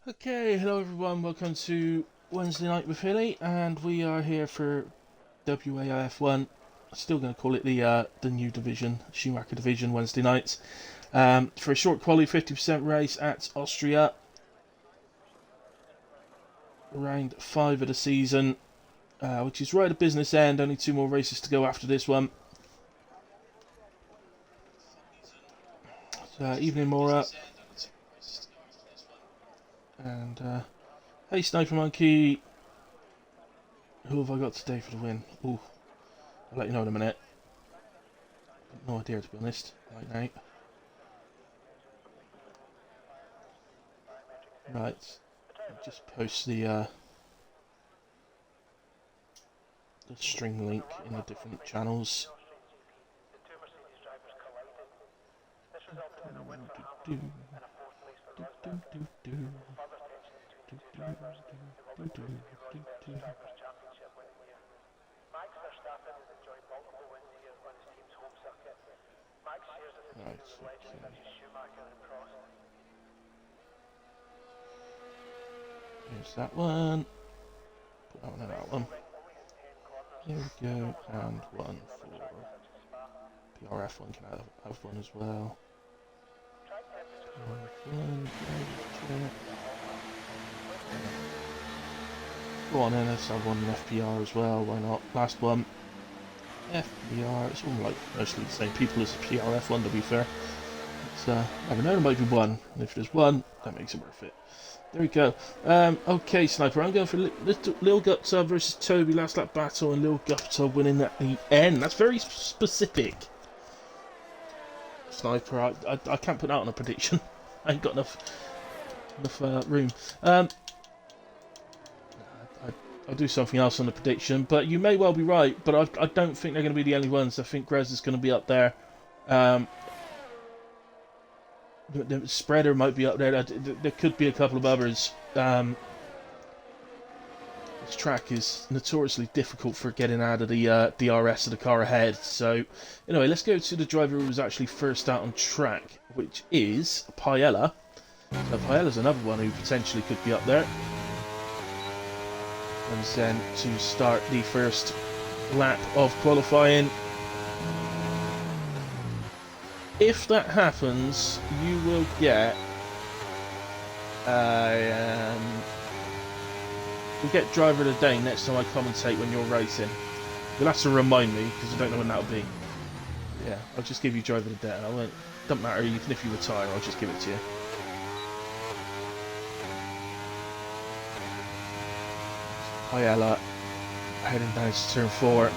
Okay, hello everyone, welcome to Wednesday Night with Hilly, and we are here for WAOF1. Still going to call it the new division, Schumacher division, Wednesday nights. For a short quali 50% race at Austria. Round 5 of the season, which is right at business end, only 2 more races to go after this one. Evening Mora. And hey Sniper Monkey, who have I got today for the win? Ooh, I'll let you know in a minute. No idea, to be honest, right now. Right, I'll just post the string link in the different channels. Right, okay. Here's that one. Put that one in that one. There we go, and one for PRF1 can have one as well. Go on then, let's have one in FPR as well, why not? Last one. FPR, it's all like mostly the same people as the PRF1, to be fair. It's never known, there might be one, and if there's one, that makes it worth it. There we go. Okay, Sniper, I'm going for Lil Gupta versus Toby, last lap battle, and Lil Gupta winning at the end. That's very specific. Sniper, I can't put that on a prediction. I ain't got enough room. I'll do something else on the prediction, but you may well be right, but I don't think they're going to be the only ones. I think Grez is going to be up there. The Spreader might be up there. There could be a couple of others. This track is notoriously difficult for getting out of the DRS of the car ahead. So, anyway, let's go to the driver who was actually first out on track, which is Paella. So Paella's another one who potentially could be up there. And then to start the first lap of qualifying. If that happens, you will get you'll get driver of the day next time I commentate when you're racing. You'll have to remind me because I don't know when that'll be. Yeah, I'll just give you driver of the day. I won't. Doesn't matter even if you retire. I'll just give it to you. Paella heading down to turn 4.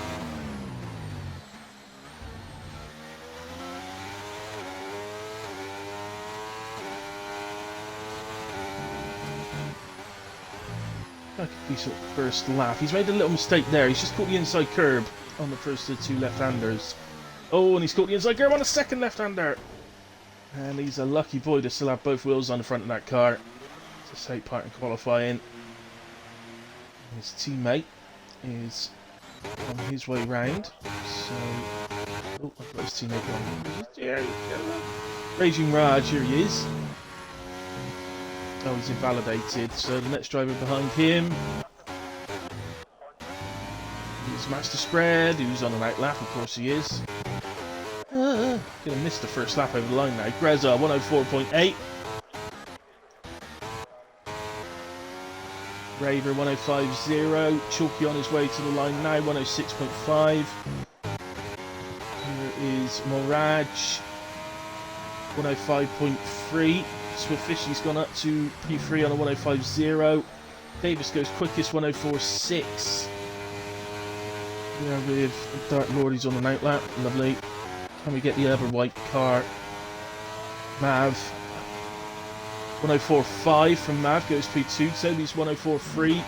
That could be sort of first lap. He's made a little mistake there. He's just caught the inside curb on the first of the 2 left-handers. Oh, and he's caught the inside curb on the second left-hander. And he's a lucky boy to still have both wheels on the front of that car to take part in qualifying. His teammate is on his way round. So, oh, I've got his teammate on. There you go. Raging Raj, here he is. Oh, he's invalidated. So the next driver behind him is Master Spread, who's on an out lap, of course he is. Gonna miss the first lap over the line now. Greza, 104.8. Raver 105.0, Chalky on his way to the line now, 106.5. Here is Moraj, 105.3. Swiftfishy's gone up to P3 on a 105.0. Davis goes quickest, 104.6. There with Dark Lord, he's on an outlap, lovely. Can we get the other white car? Mav. 104.5 from Mav goes P2, Toby's 104.3.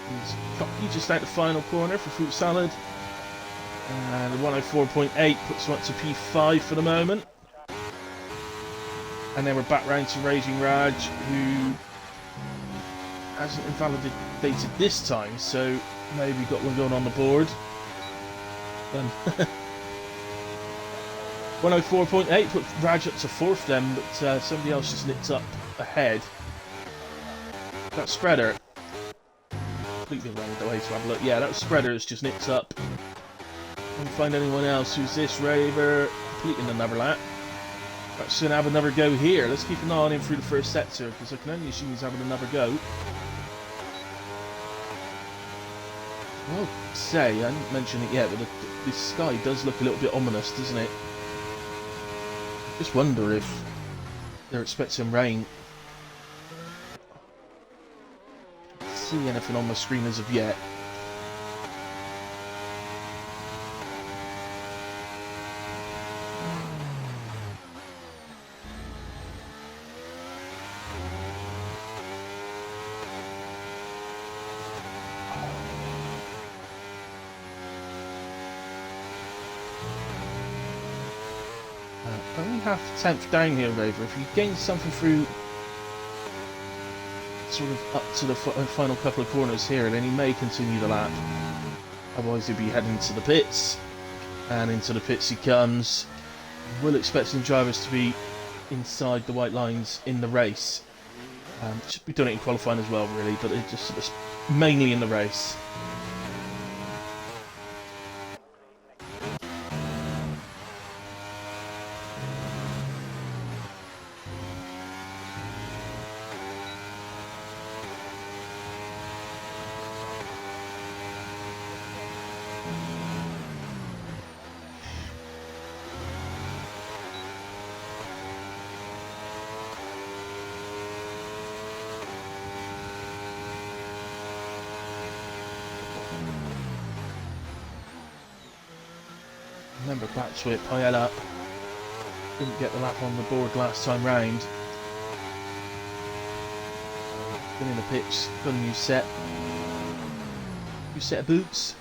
He's cocky just out the final corner for Fruit Salad. And 104.8 puts him up to P5 for the moment. And then we're back round to Raging Raj, who hasn't invalidated this time, so maybe got one going on the board. 104.8 put Raj up to 4th then, but somebody else just nipped up ahead. That spreader. Completely wrong the way to have a look. Yeah, that spreader's just nipped up. Can't find anyone else. Who's this? Raver completing another lap. Perhaps going to have another go here. Let's keep an eye on him through the first sector, because I can only assume he's having another go. Well, say, I didn't mention it yet, but the sky does look a little bit ominous, doesn't it? Just wonder if they're expecting rain. Can't see anything on my screen as of yet. Only half a tenth down here, Raver. If you gain something through sort of up to the final couple of corners here, then he may continue the lap. Otherwise he'll be heading to the pits, and into the pits he comes. We're expecting drivers to be inside the white lines in the race. Should be doing it in qualifying as well, really, but it just mainly in the race. Remember back to it, Paella didn't get the lap on the board last time round. Been in the pitch, got a new set of boots.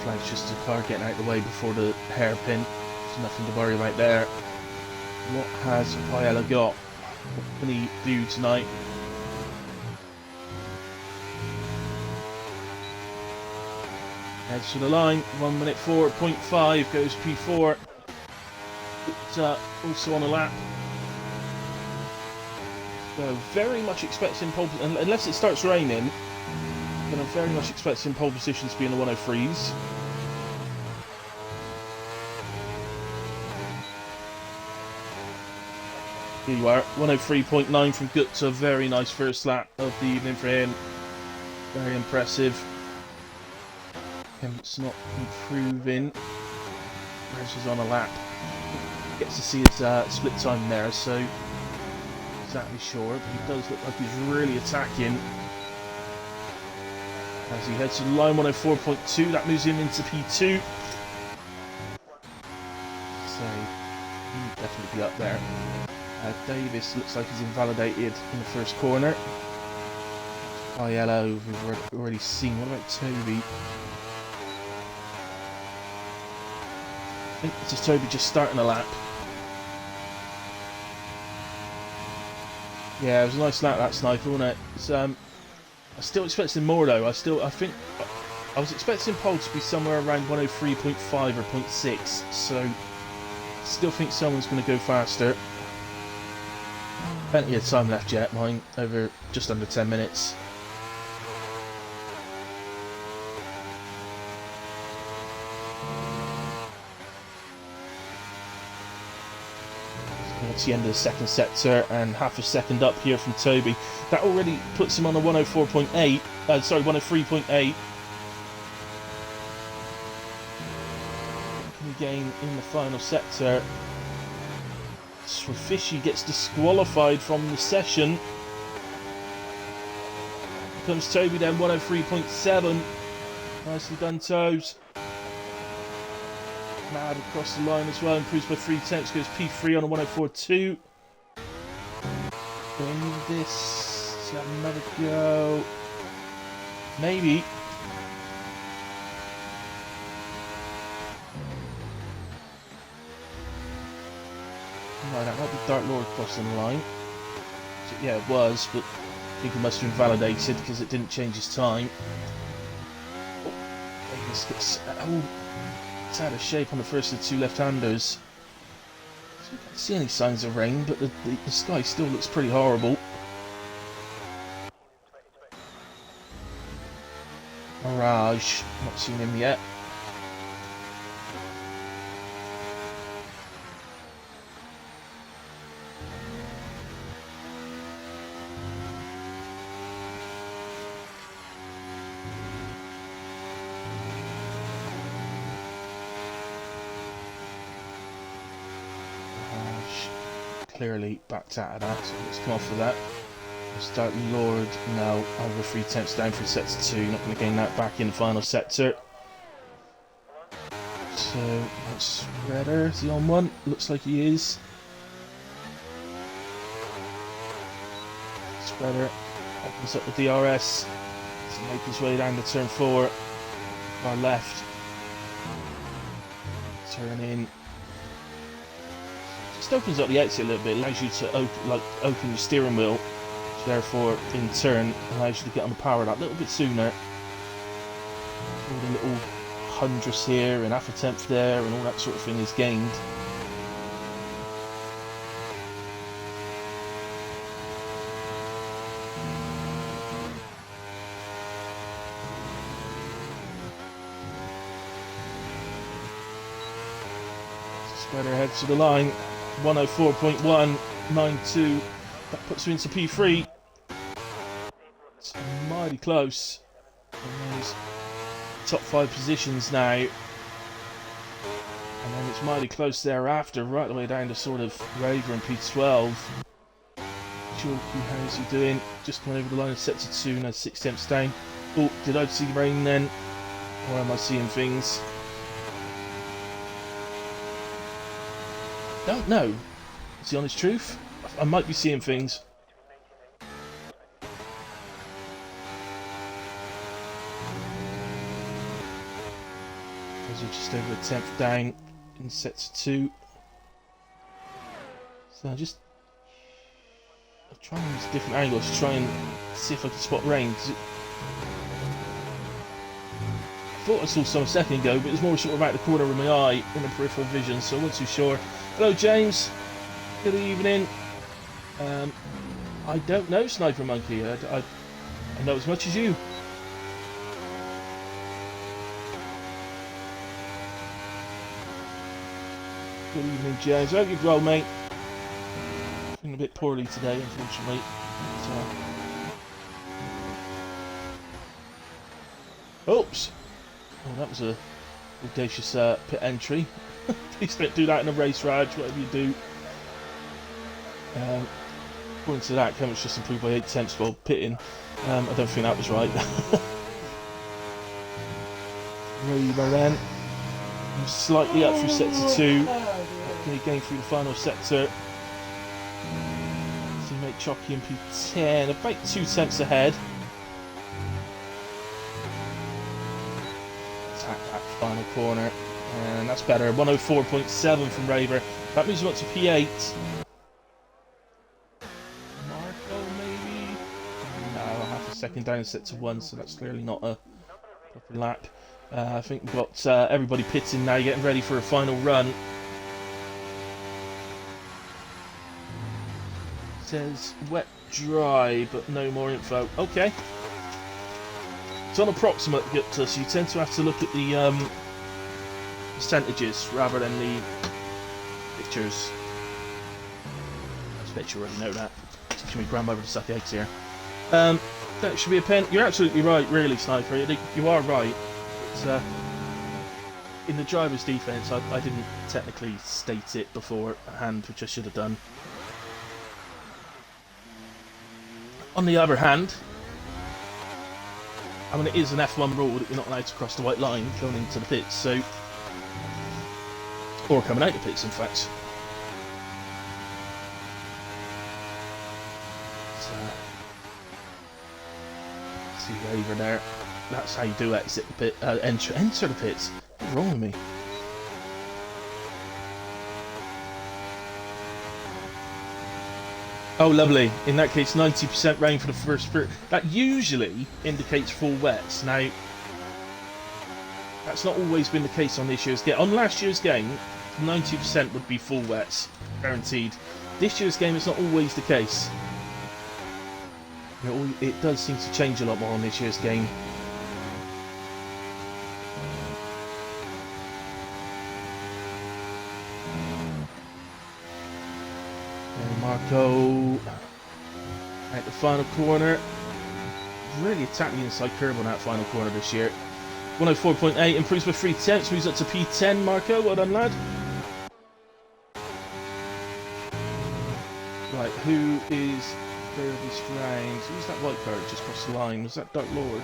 Flags just a car getting out of the way before the hairpin. There's nothing to worry about there. What has Paella got? What can he do tonight? Heads to the line. 1 minute 4.5 goes P4. But also on a lap. So very much expecting pole, unless it starts raining. And I'm very much expecting pole position to be in the 103s. Here you are, 103.9 from Gupta. Very nice first lap of the evening for him. Very impressive. Kemp's not improving. Reg is on a lap. Gets to see his split time there, so exactly sure. But he does look like he's really attacking. As he heads to the line, 104.2, that moves him into P2. So, he'll definitely be up there. Davis looks like he's invalidated in the first corner. Paella, we've already seen. What about Toby? I think this is Toby just starting a lap. Yeah, it was a nice lap, that sniper, wasn't it? It's, I'm still expecting more though. I was expecting pole to be somewhere around 103.5 or 0.6, so still think someone's going to go faster. Plenty of time left yet, mine over just under 10 minutes. It's the end of the second sector, and half a second up here from Toby. That already puts him on a 104.8. Sorry, 103.8. Can he gain in the final sector? Fishy gets disqualified from the session. Here comes Toby then, 103.7. Nicely done, Toes. Mad across the line as well, improves by 0.3, goes P3 on a 104.2. Going this, let's have another go. Maybe. Right, that might be Dark Lord crossing the line. So, yeah, it was, but I think he must have been validated because it didn't change his time. This gets, it's out of shape on the first of the two left-handers. So I can't see any signs of rain, but the sky still looks pretty horrible. Mirage, not seen him yet. Clearly backed out of that, so let's come off of that. Start Lord now over 3 attempts down for sets 2, not going to gain that back in the final sector. So that's Redder, is he on one? Looks like he is. Spreader opens up the DRS to make his way down to turn 4, far left. Turn in. Just opens up the exit a little bit, allows you to open your steering wheel, which therefore in turn allows you to get on the power that little bit sooner. All the little hundredths here and half a tenth there and all that sort of thing is gained. Spreader heads to the line. 104.192. That puts you into P3. It's mighty close. Top 5 positions now. And then it's mighty close thereafter, right the way down to sort of Raver and P12. Chalky, how's he doing? Just coming over the line of sector 2, now 6 attempts down. Oh, did I see rain then? Or am I seeing things? Don't know. It's the honest truth. I might be seeing things. Those are just over a 10th down in sets 2. So I'm trying these different angles to try and see if I can spot rain. I thought I saw some a second ago, but it was more sort of out the corner of my eye in the peripheral vision, so I wasn't too sure. Hello, James. Good evening. I don't know, Sniper Monkey. I know as much as you. Good evening, James. I hope you're well, mate. Feeling a bit poorly today, unfortunately. Oops. Oh, that was a audacious pit entry. Please don't do that in a race, Raj, whatever you do. According to that, Kevin's just improved by 8 tenths while pitting. I don't think that was right. Raver then. Slightly up through sector 2. Again through the final sector. Teammate Chocky in P10, about 2 tenths ahead. Attack that final corner. And that's better. 104.7 from Raver. That moves him up to P8. Marco, maybe? No, half a second down set to 1, so that's clearly not a proper lap. I think we've got everybody pitting now, getting ready for a final run. It says wet, dry, but no more info. Okay. It's on approximate, so you tend to have to look at the percentages rather than the pictures. I bet you already know that. Teaching me grandmother to suck eggs here. That should be a pen. You're absolutely right, really, Sniper. You are right. It's, in the driver's defence, I didn't technically state it beforehand, which I should have done. On the other hand, I mean, it is an F1 rule that you're not allowed to cross the white line going into the pits, so... Or coming out the pits, in fact. So, see Raver there. That's how you do exit the pit. Enter the pits. What's wrong with me? Oh, lovely. In that case, 90% rain for the first period. That usually indicates full wets. Now, that's not always been the case on this year's game. On last year's game, 90% would be full wets, guaranteed. This year's game, it's not always the case. It does seem to change a lot more on this year's game. And Marco at the final corner. Really attacking the inside curve on that final corner this year. 104.8, improves by 3/10, moves up to P10. Marco, well done, lad. Right, who is furthest round? Who's that white card just crossed the line? Was that Dark Lord?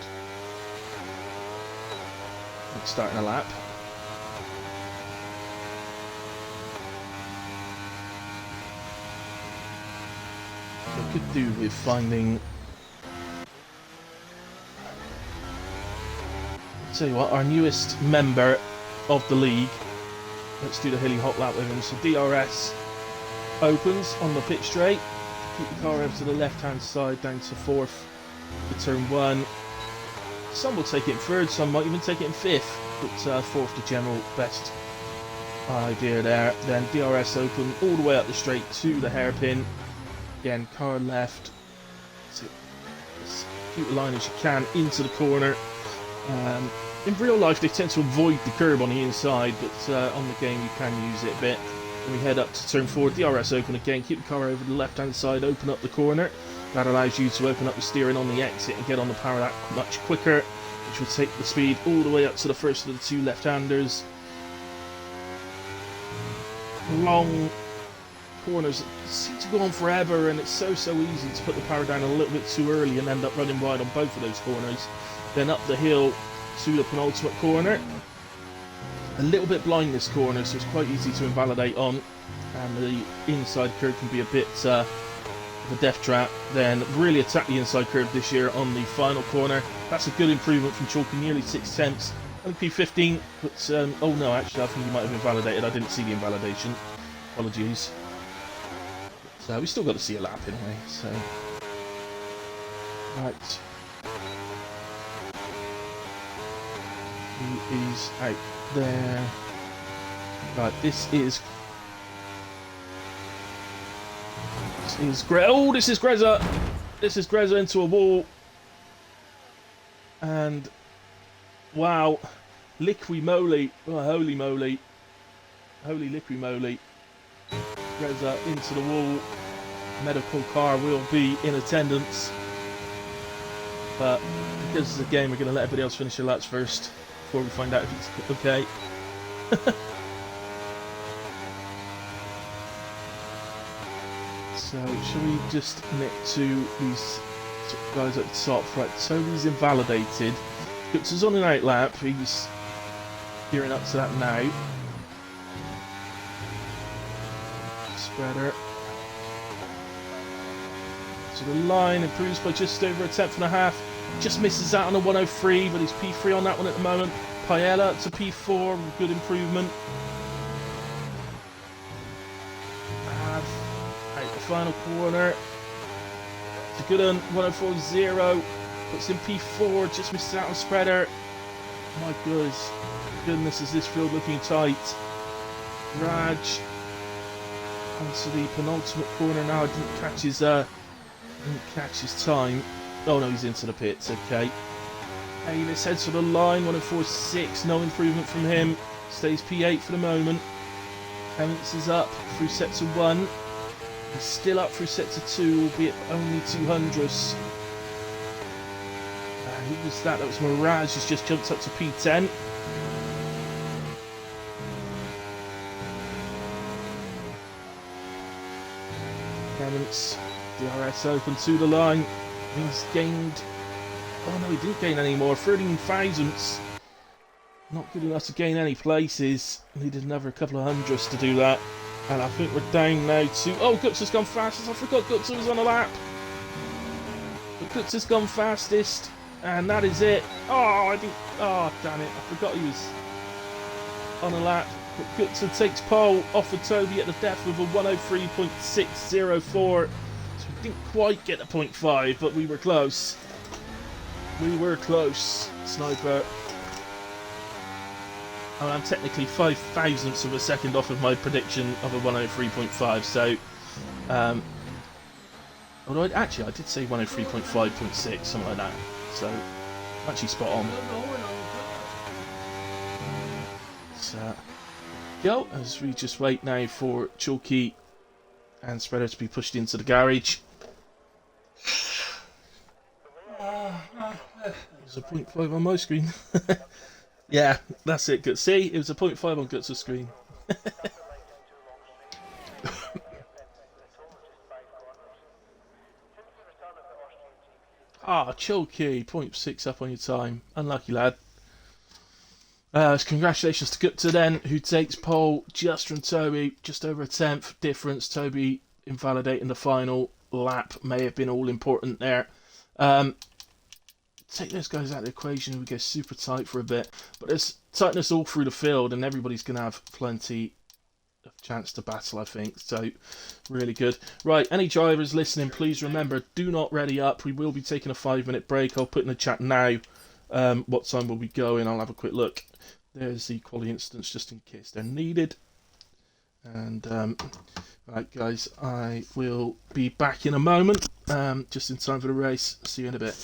Starting a lap. So I could do with finding... Tell you what, our newest member of the league. Let's do the hilly hot lap with him. So DRS opens on the pit straight. Keep the car over to the left hand side down to 4th for turn 1. Some will take it in 3rd, some might even take it in 5th, but 4th the general best idea there. Then DRS open all the way up the straight to the hairpin. Again, car left. So as keep the line as you can into the corner. In real life, they tend to avoid the curb on the inside, but on the game you can use it a bit. And we head up to turn 4, DRS open again, keep the car over the left-hand side, open up the corner. That allows you to open up the steering on the exit and get on the power that much quicker, which will take the speed all the way up to the first of the 2 left-handers. Long corners seem to go on forever, and it's so easy to put the power down a little bit too early and end up running wide on both of those corners. Then up the hill to the penultimate corner. A little bit blind this corner, so it's quite easy to invalidate on, and the inside curve can be a bit of a death trap. Then really attack the inside curve this year on the final corner. That's a good improvement from chalking nearly 6/10. Only P15, but oh no, actually I think he might have invalidated. I didn't see the invalidation. Apologies. So we still got to see a lap anyway. So right. He is out there. Right, this is oh, this is Greza. This is Greza into a wall. And wow, liqui moly! Oh, holy moly! Holy liqui moly! Greza into the wall. Medical car will be in attendance, but because it's a game, we're going to let everybody else finish their laps first before we find out if it's okay. So, shall we just nick to these guys at the top? Right, Toby's invalidated. Guts is on an out lap. He's gearing up to that now. Spreader. So the line improves by just over 1/10.5. Just misses out on a 103, but he's P3 on that one at the moment. Paella to P4, good improvement. Out the final corner. It's a good one, 104.0. Puts in P4, just misses out on Spreader. My goodness, is this field looking tight. Raj onto the penultimate corner now. I didn't catch his time. Oh no, he's into the pits, okay. Hey, let's head to the line, 104.6, no improvement from him. Stays P8 for the moment. Hemmings is up through sets of 1. He's still up through sets of 2, albeit only 200ths. Who was that? That was Mirage, who's just jumped up to P10. Hemmings, DRS open to the line. He's gained... Oh no, he didn't gain any more. 13 thousandths. Not good enough to gain any places. Needed another couple of hundredths to do that. And I think we're down now to... Oh, Guts has gone fastest. I forgot Guts was on a lap. But Guts has gone fastest. And that is it. Oh, oh, damn it. I forgot he was on a lap. But Guts takes pole off of Toby at the death with a 103.604. So Didn't quite get the 0.5, but we were close. We were close, Sniper. I'm technically 5 thousandths of a second off of my prediction of a 103.5, so... although I did say 103.5.6, something like that. So, I'm actually spot on. So, go, as we just wait now for Chalky and Spreader to be pushed into the garage. There's a 0.5 on my screen. Yeah, that's it. Good. See, it was a 0.5 on Guts' screen. Ah, Chalky, 0.6 up on your time. Unlucky lad. Congratulations to Gupta then, who takes pole just from Toby, just over a tenth difference. Toby invalidating the final lap, may have been all important there. Take those guys out of the equation, we go super tight for a bit, but there's tightness all through the field, and everybody's going to have plenty of chance to battle, I think. So, really good. Right, any drivers listening, please remember, do not ready up. We will be taking a 5-minute break. I'll put in the chat now what time we'll be going. I'll have a quick look. There's the quality instance, just in case they're needed. And, right, guys, I will be back in a moment, just in time for the race. See you in a bit.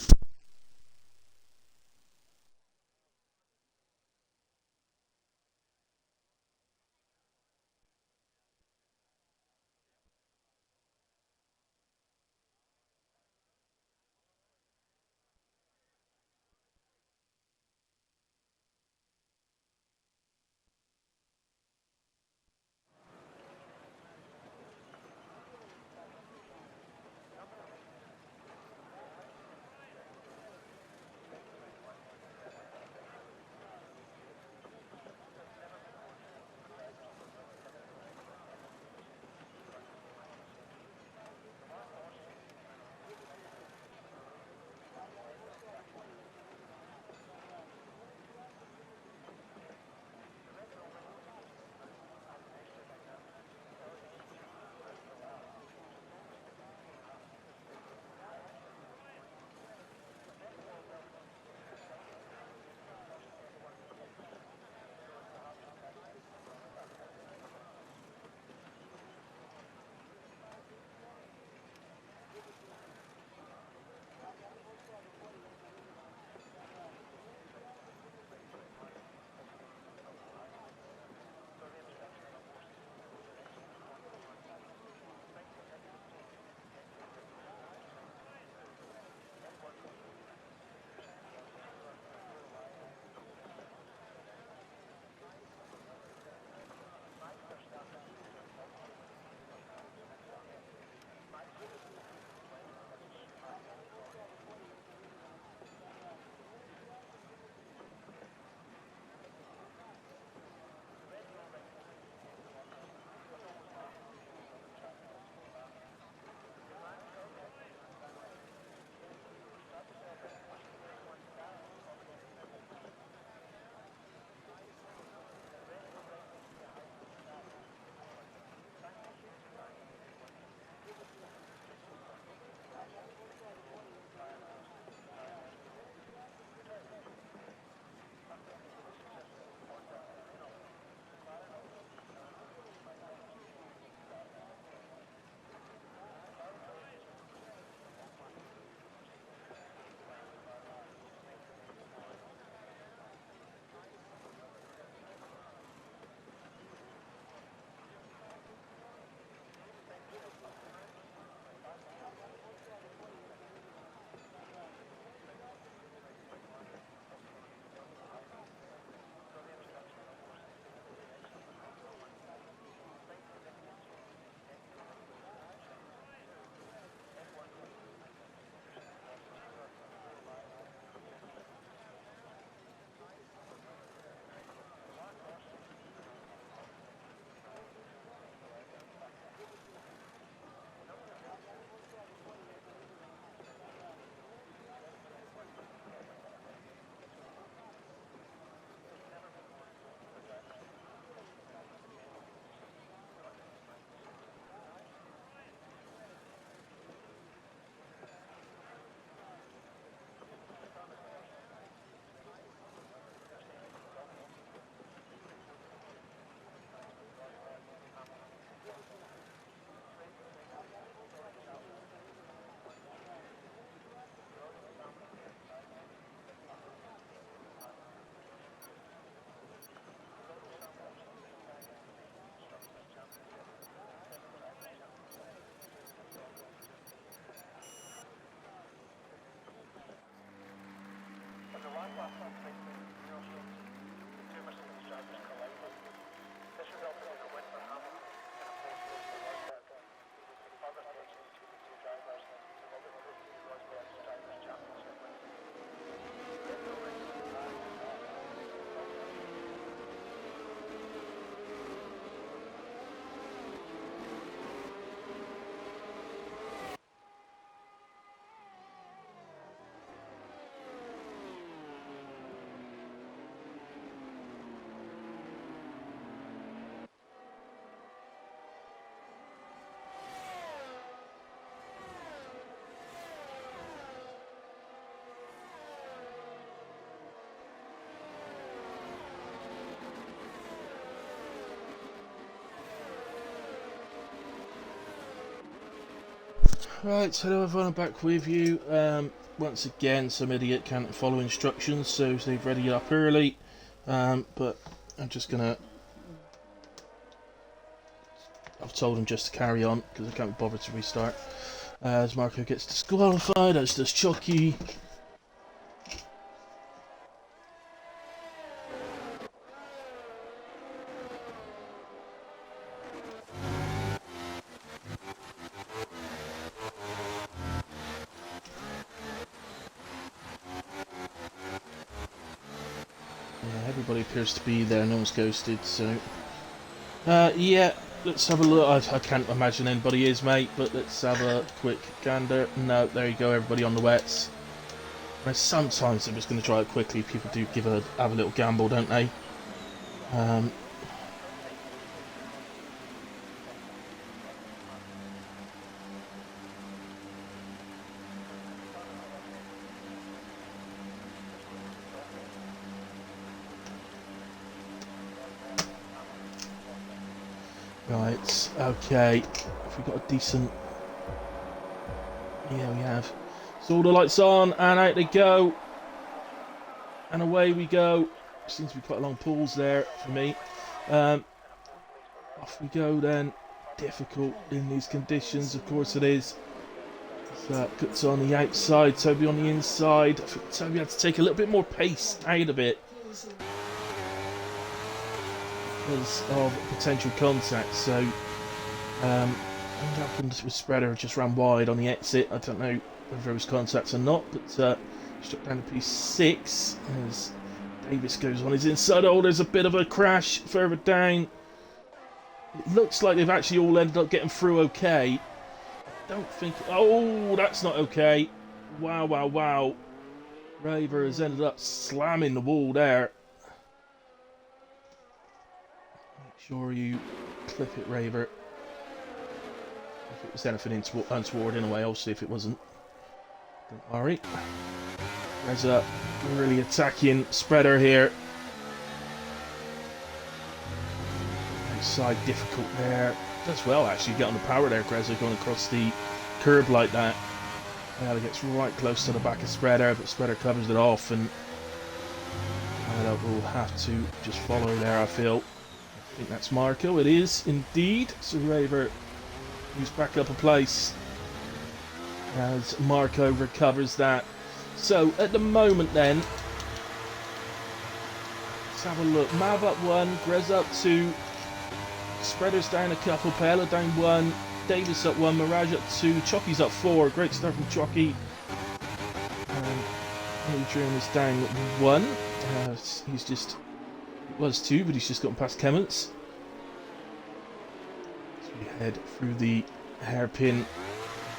Right, hello everyone, I'm back with you. Once again, some idiot can't follow instructions, so they've ready up early. But I'm just gonna... I've told him just to carry on, because I can't be bothered to restart. As Marco gets disqualified, as does Chucky. Yeah, everybody appears to be there, no one's ghosted, so... yeah, let's have a look. I can't imagine anybody is, mate, but let's have a quick gander. No, there you go, everybody on the wets. Sometimes I'm just going to try it quickly. People do have a little gamble, don't they? Right, okay. Have we got a decent... Yeah, we have. So all the lights on, and out they go. And away we go. Seems to be quite a long pause there for me. Off we go then. Difficult in these conditions, of course it is. Guts on the outside, Toby on the inside. I think Toby had to take a little bit more pace out of it because of potential contact. So, what happened with Spreader just ran wide on the exit. I don't know whether there was contact or not, but struck down to P6 as Davis goes on his inside. Oh, there's a bit of a crash further down. It looks like they've actually all ended up getting through okay. I don't think... Oh, that's not okay. Wow, wow, wow. Raver has ended up slamming the wall there. Make sure you clip it, Raver. If it was anything untoward in a way, I'll see if it wasn't. Don't worry. There's a really attacking Spreader here. Outside difficult there. Does well actually get on the power there, Grezza, going across the curb like that. It gets right close to the back of Spreader, but Spreader covers it off, and will have to just follow there, I feel. I think that's Marco. It is indeed. So Raver moves back up a place as Marco recovers that. So at the moment then, let's have a look. Mav up 1, Grez up 2, Spreader's down a couple, Paella down 1, Davis up 1, Mirage up 2, Chucky's up 4. Great start from Chucky. Adrian is down 1. He's just... It was 2, but he's just gotten past Clements. So we head through the hairpin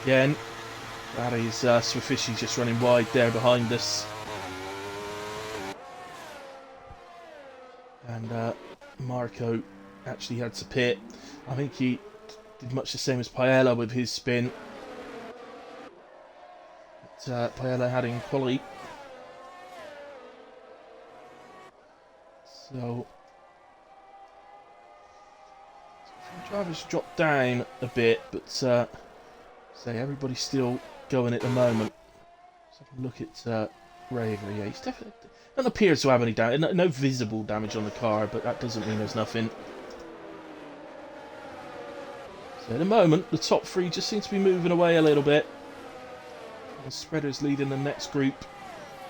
again. That is Swifishy just running wide there behind us. And Marco actually had to pit. I think he did much the same as Paella with his spin. But Paella had in quality. So the drivers dropped down a bit, but say everybody's still going at the moment. So I can look at Raver. Yeah, he's definitely doesn't appear to have any damage. No visible damage on the car, but that doesn't mean there's nothing. So at the moment, the top 3 just seem to be moving away a little bit. And Spreader's leading the next group,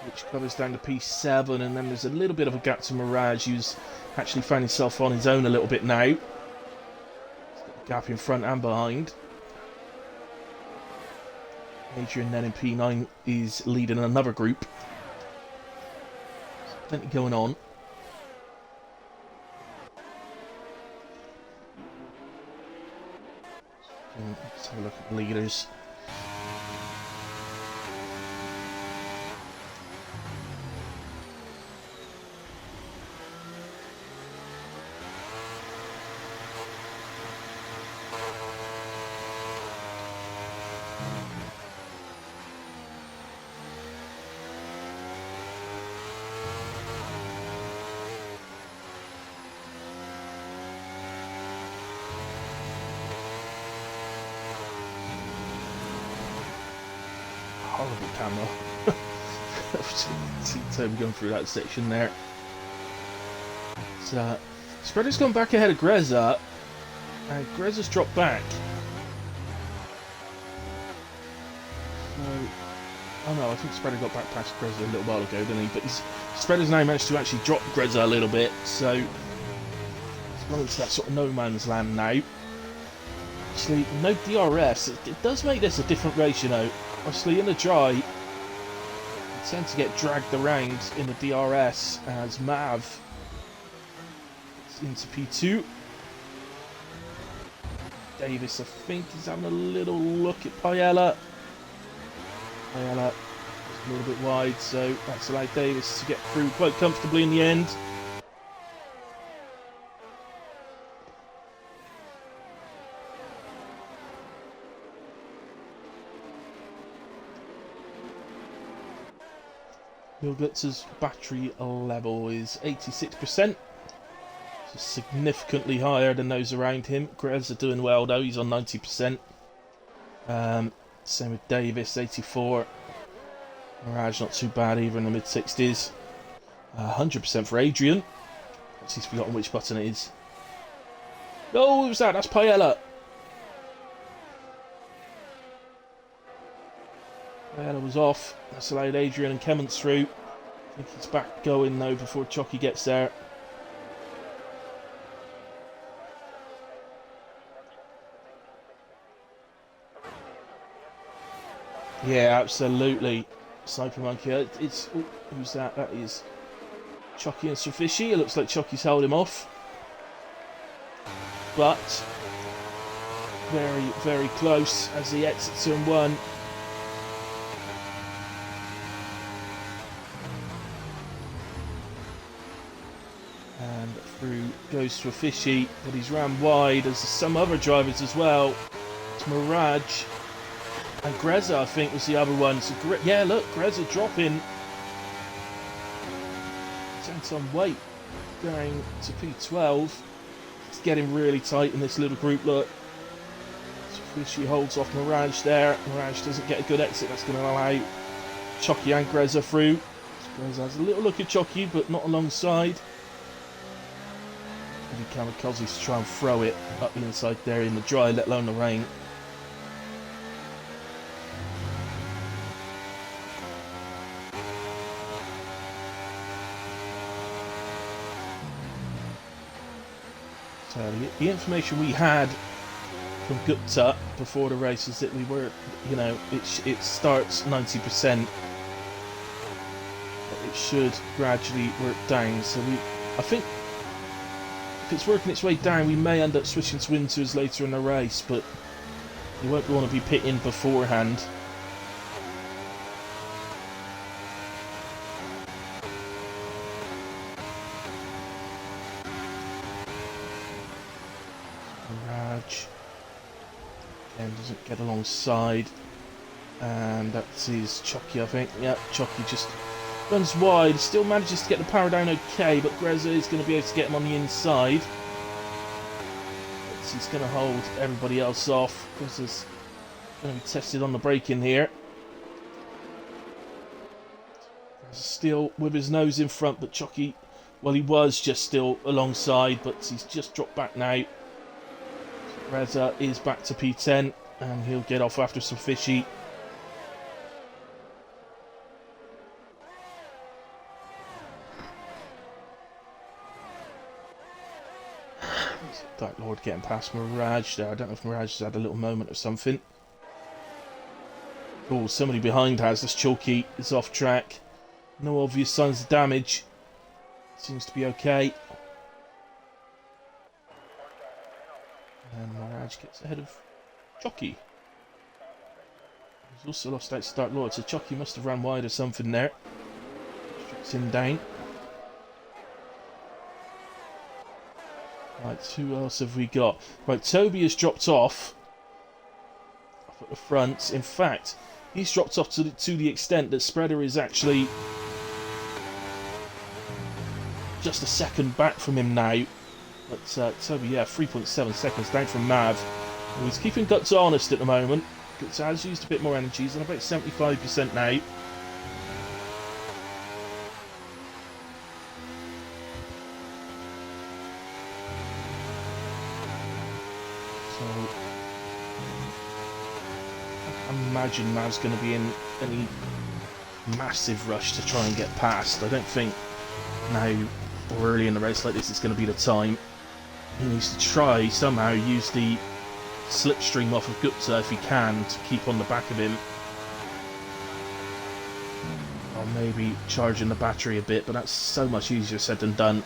which covers down to P7, and then there's a little bit of a gap to Mirage, who's actually found himself on his own a little bit now. He's got a gap in front and behind. Adrian then in P9 is leading another group. So plenty going on. Let's have a look at the leaders. horrible camera. See Toby going through that section there. So, Spreader's gone back ahead of Greza, and Greza's dropped back. So, oh no, I think Spreader got back past Greza a little while ago, didn't he? But Spreader's now managed to actually drop Greza a little bit, so he's gone into that sort of no man's land now. Actually, no DRS. It does make this a different race, you know. Obviously, in the dry, you tend to get dragged around in the DRS as Mav is into P2. Davis, I think, is having a little look at Paella. Paella is a little bit wide, so that's allowed Davis to get through quite comfortably in the end. Milgutz's battery level is 86%, so significantly higher than those around him. Grez are doing well though, he's on 90%. Same with Davis, 84. Mirage not too bad either, in the mid-60s. 100% for Adrian. He's forgotten which button it is. Oh, who was that? That's Paella. Paella was off. That's allowed Adrian and Kemmons through. I think he's back going though before Chucky gets there. Yeah, absolutely. Sniper Monkey. It's who's that? That is Chucky and Sufishy. It looks like Chucky's held him off. But very, very close as he exits turn 1. And through goes to a Fishy, but he's ran wide as some other drivers as well. It's Mirage and Greza, I think, was the other one. So yeah, look, Greza dropping. Down some weight going to P12. It's getting really tight in this little group. Look, so Fishy holds off Mirage there. Mirage doesn't get a good exit. That's going to allow Chucky and Greza through. Greza has a little look at Chucky, but not alongside. Kamikazes to try and throw it up the inside there in the dry, let alone the rain. So the information we had from Gupta before the race is that we were, you know, it starts 90%, but it should gradually work down. So I think, if it's working its way down, we may end up switching to Winters later in the race, but you won't want to be pitting beforehand. Mirage again doesn't get alongside, and that's his Chucky, I think. Yep, Chucky just runs wide, still manages to get the power down okay, but Greza is going to be able to get him on the inside. But he's going to hold everybody else off. Greza's going to be tested on the braking here. Greza still with his nose in front, but Chucky, well, he was just still alongside, but he's just dropped back now. Greza is back to P10, and he'll get off after some Fishy. Dark Lord getting past Mirage there. I don't know if Mirage has had a little moment or something. Oh, somebody behind has. This Chalky is off track. No obvious signs of damage. Seems to be okay. And Mirage gets ahead of Chucky. He's also lost out to Dark Lord, so Chucky must have ran wide or something there. Strips him down. Right, who else have we got? Right, Toby has dropped off at the front. In fact, he's dropped off to the extent that Spreader is actually just a second back from him now. But Toby, yeah, 3.7 seconds down from Mav. He's keeping Guts honest at the moment. It has used a bit more energy. He's on about 75% now. So I imagine Mav's going to be in any massive rush to try and get past. I don't think now or early in the race like this it's going to be the time. He needs to try somehow use the slipstream off of Gupta if he can to keep on the back of him. Or maybe charging the battery a bit, but that's so much easier said than done.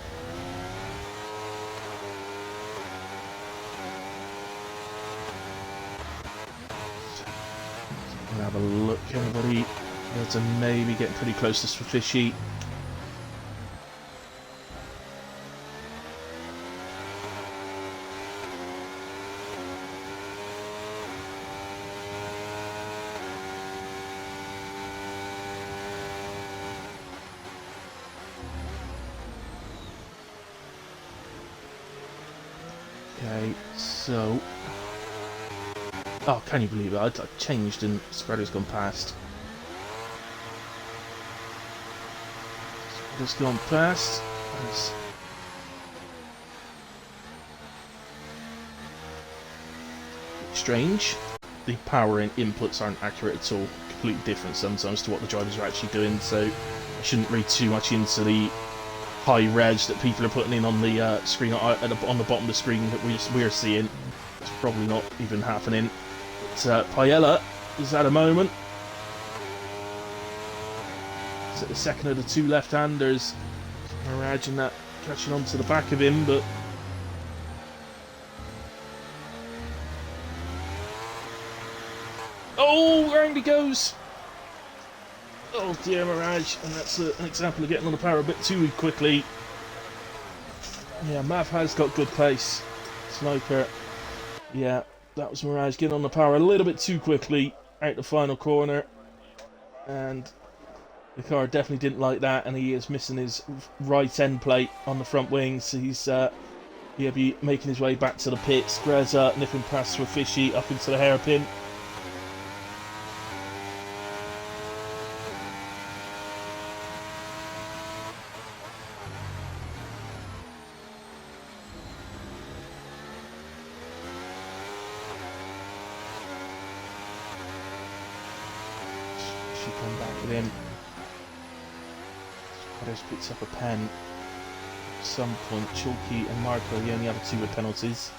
We'll have a look, everybody. To maybe getting pretty close to Swishy. Okay, so... Oh, can you believe it? I changed and Spreader's gone past. Spreader's gone past. Nice. Strange. The power inputs aren't accurate at all. Completely different sometimes to what the drivers are actually doing, so I shouldn't read too much into the high revs that people are putting in on the screen on the bottom of the screen that we're seeing. It's probably not even happening. But Paella is at a moment. It's at the second of the two left-handers. Mirage and that catching on to the back of him, but oh, around he goes. Oh dear, Mirage, and that's an example of getting on the power a bit too quickly. Yeah, Mav has got good pace. Sniper. Yeah, that was Mirage getting on the power a little bit too quickly out the final corner. And the car definitely didn't like that, and he is missing his right end plate on the front wing, so he'll be making his way back to the pits. Greza nipping past Swishy up into the hairpin. She come back with him. Squatters picks up a pen. At some point, Chalky and Marco are the only other two with penalties.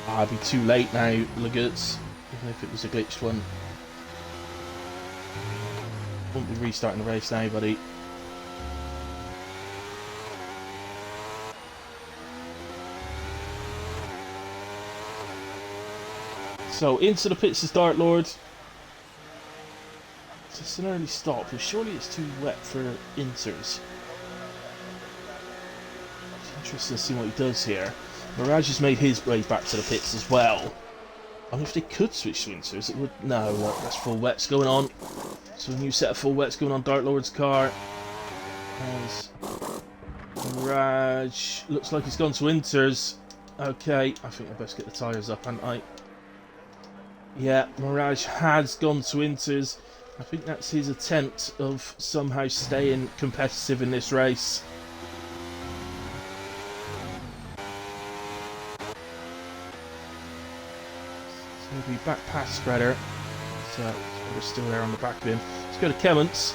I'll be too late now, Lagutz, even if it was a glitched one. Won't be restarting the race now, buddy. So, into the pits is Dart Lord. It's just an early stop, but surely it's too wet for inters. It's interesting to see what he does here. Mirage has made his way back to the pits as well. I wonder if they could switch to inters. It would. No, look, that's full wets going on. So a new set of full wets going on Dart Lord's car. As Mirage looks like he's gone to inters. Okay, I think I best get the tyres up, hadn't I? Yeah, Mirage has gone to inters. I think that's his attempt of somehow staying competitive in this race. So he'll be back past Spreader. So we're still there on the back of him. Let's go to Kemmons.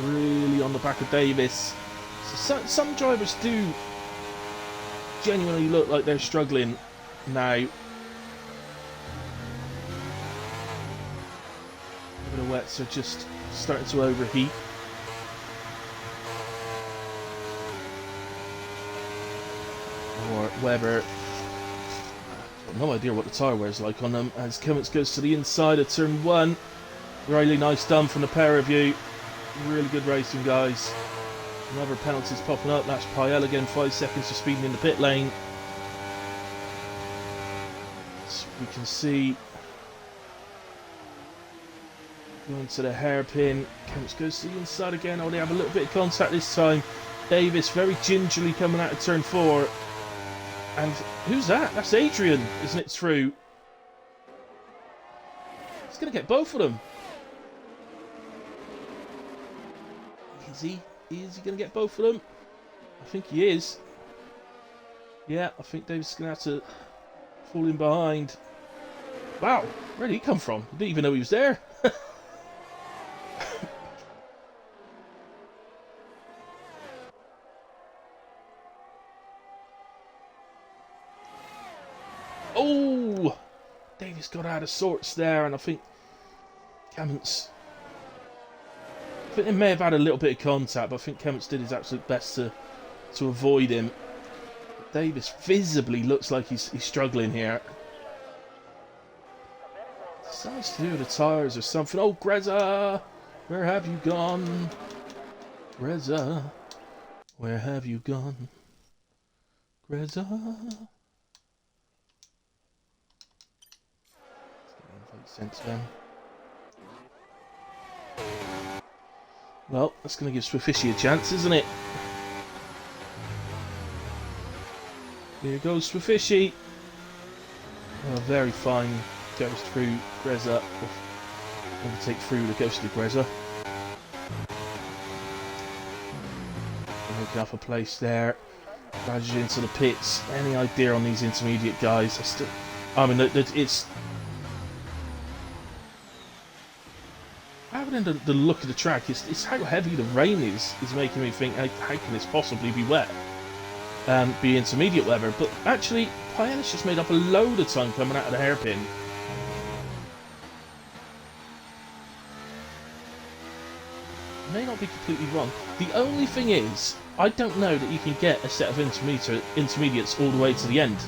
Really on the back of Davis. So some drivers do genuinely look like they're struggling now. The wets are just starting to overheat. Or Weber. I've no idea what the tyre wear's like on them. As Kemmons goes to the inside of turn 1. Really nice done from the pair of you. Really good racing, guys. Another penalties popping up. That's Paella again, 5 seconds for speeding in the pit lane. So we can see Going to the hairpin. Kemps goes to the inside again. Oh, they have a little bit of contact this time. Davis very gingerly coming out of turn 4. And who's that? That's Adrian, isn't it, through? He's going to get both of them. Is he? Is he going to get both of them? I think he is. Yeah, I think Davis is going to have to fall in behind. Wow, where did he come from? I didn't even know he was there. Oh! Davis got out of sorts there, and I think Kemps... I think they may have had a little bit of contact, but I think Kemps did his absolute best to avoid him. But Davis visibly looks like he's struggling here. Something to do with the tyres or something. Oh, Greza! Where have you gone? Greza, where have you gone? Greza. Sent to them. Well, that's going to give Swifishy a chance, isn't it? Here goes Swifishy. Oh, very fine. Goes through Greza. Overtake through the ghostly Greza. Making up a place there. Gradually into the pits. Any idea on these intermediate guys? I mean, it's... Having the look of the track, it's how heavy the rain is making me think, how can this possibly be wet? Be intermediate weather, but actually, Payella's just made up a load of time coming out of the hairpin. May not be completely wrong. The only thing is, I don't know that you can get a set of intermediates all the way to the end.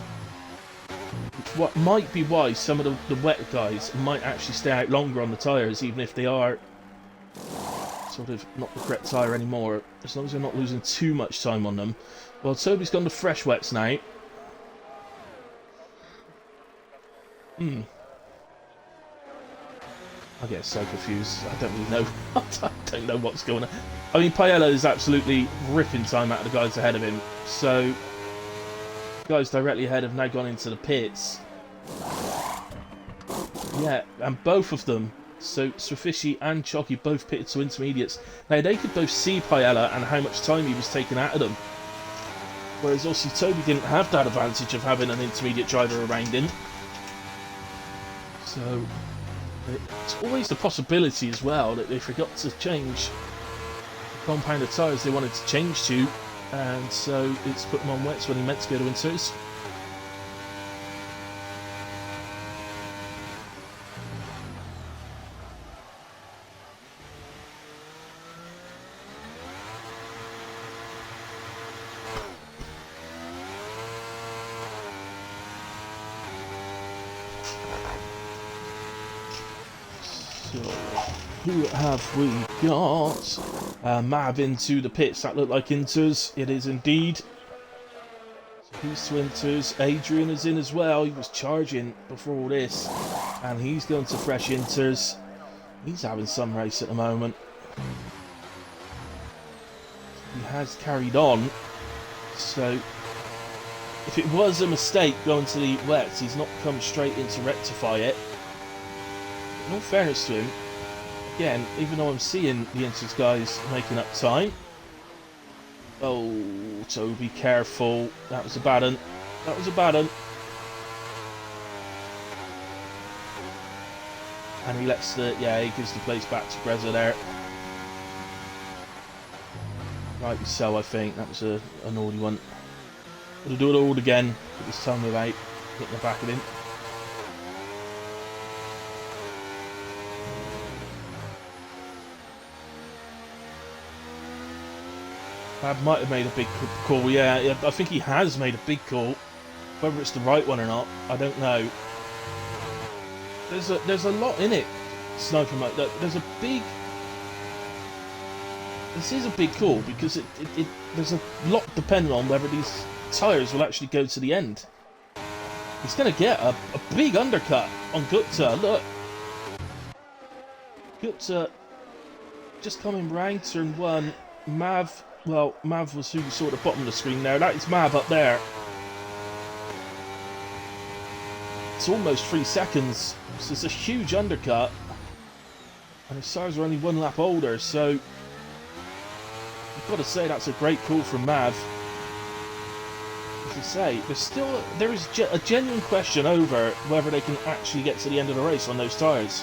What might be why some of the wet guys might actually stay out longer on the tyres, even if they are sort of not the correct tyre anymore, as long as they're not losing too much time on them. Well, Toby's gone to fresh wets now. I get so confused. I don't really know. I don't know what's going on. I mean, Payella is absolutely ripping time out of the guys ahead of him. So, guys directly ahead have now gone into the pits. Yeah, and both of them, so Swifishy and Chalky, both pitted to intermediates. Now, they could both see Payella and how much time he was taking out of them. Whereas also Toby didn't have that advantage of having an intermediate driver around him. So, it's always the possibility as well that they forgot to change the compound of tyres they wanted to change to, and so it's put them on wets when he meant to go to inters. Who have we got? Mav into the pits. That looked like inters. It is indeed. So he's to inters. Adrian is in as well. He was charging before all this. And he's going to fresh inters. He's having some race at the moment. He has carried on. So if it was a mistake going to the wets, he's not come straight in to rectify it. In all fairness to him, again, even though I'm seeing the inters guys making up time. Oh, so be careful. That was a bad one. That was a bad one. And he lets the, yeah, he gives the place back to Greza there. Rightly so, I think. That was a naughty one. We'll do it all again, but this time without hitting the back of him. Fab might have made a big call. Yeah, I think he has made a big call. Whether it's the right one or not, I don't know. There's a lot in it, Sniper Mike. There's a big... This is a big call because there's a lot depending on whether these tyres will actually go to the end. He's going to get a big undercut on Gupta. Look. Gutsa just coming round turn 1. Mav was who you saw at the bottom of the screen there. That is Mav up there. It's almost 3 seconds. So it's a huge undercut. And his tires are only 1 lap older, so you've got to say that's a great call from Mav. As I say, there is a genuine question over whether they can actually get to the end of the race on those tyres.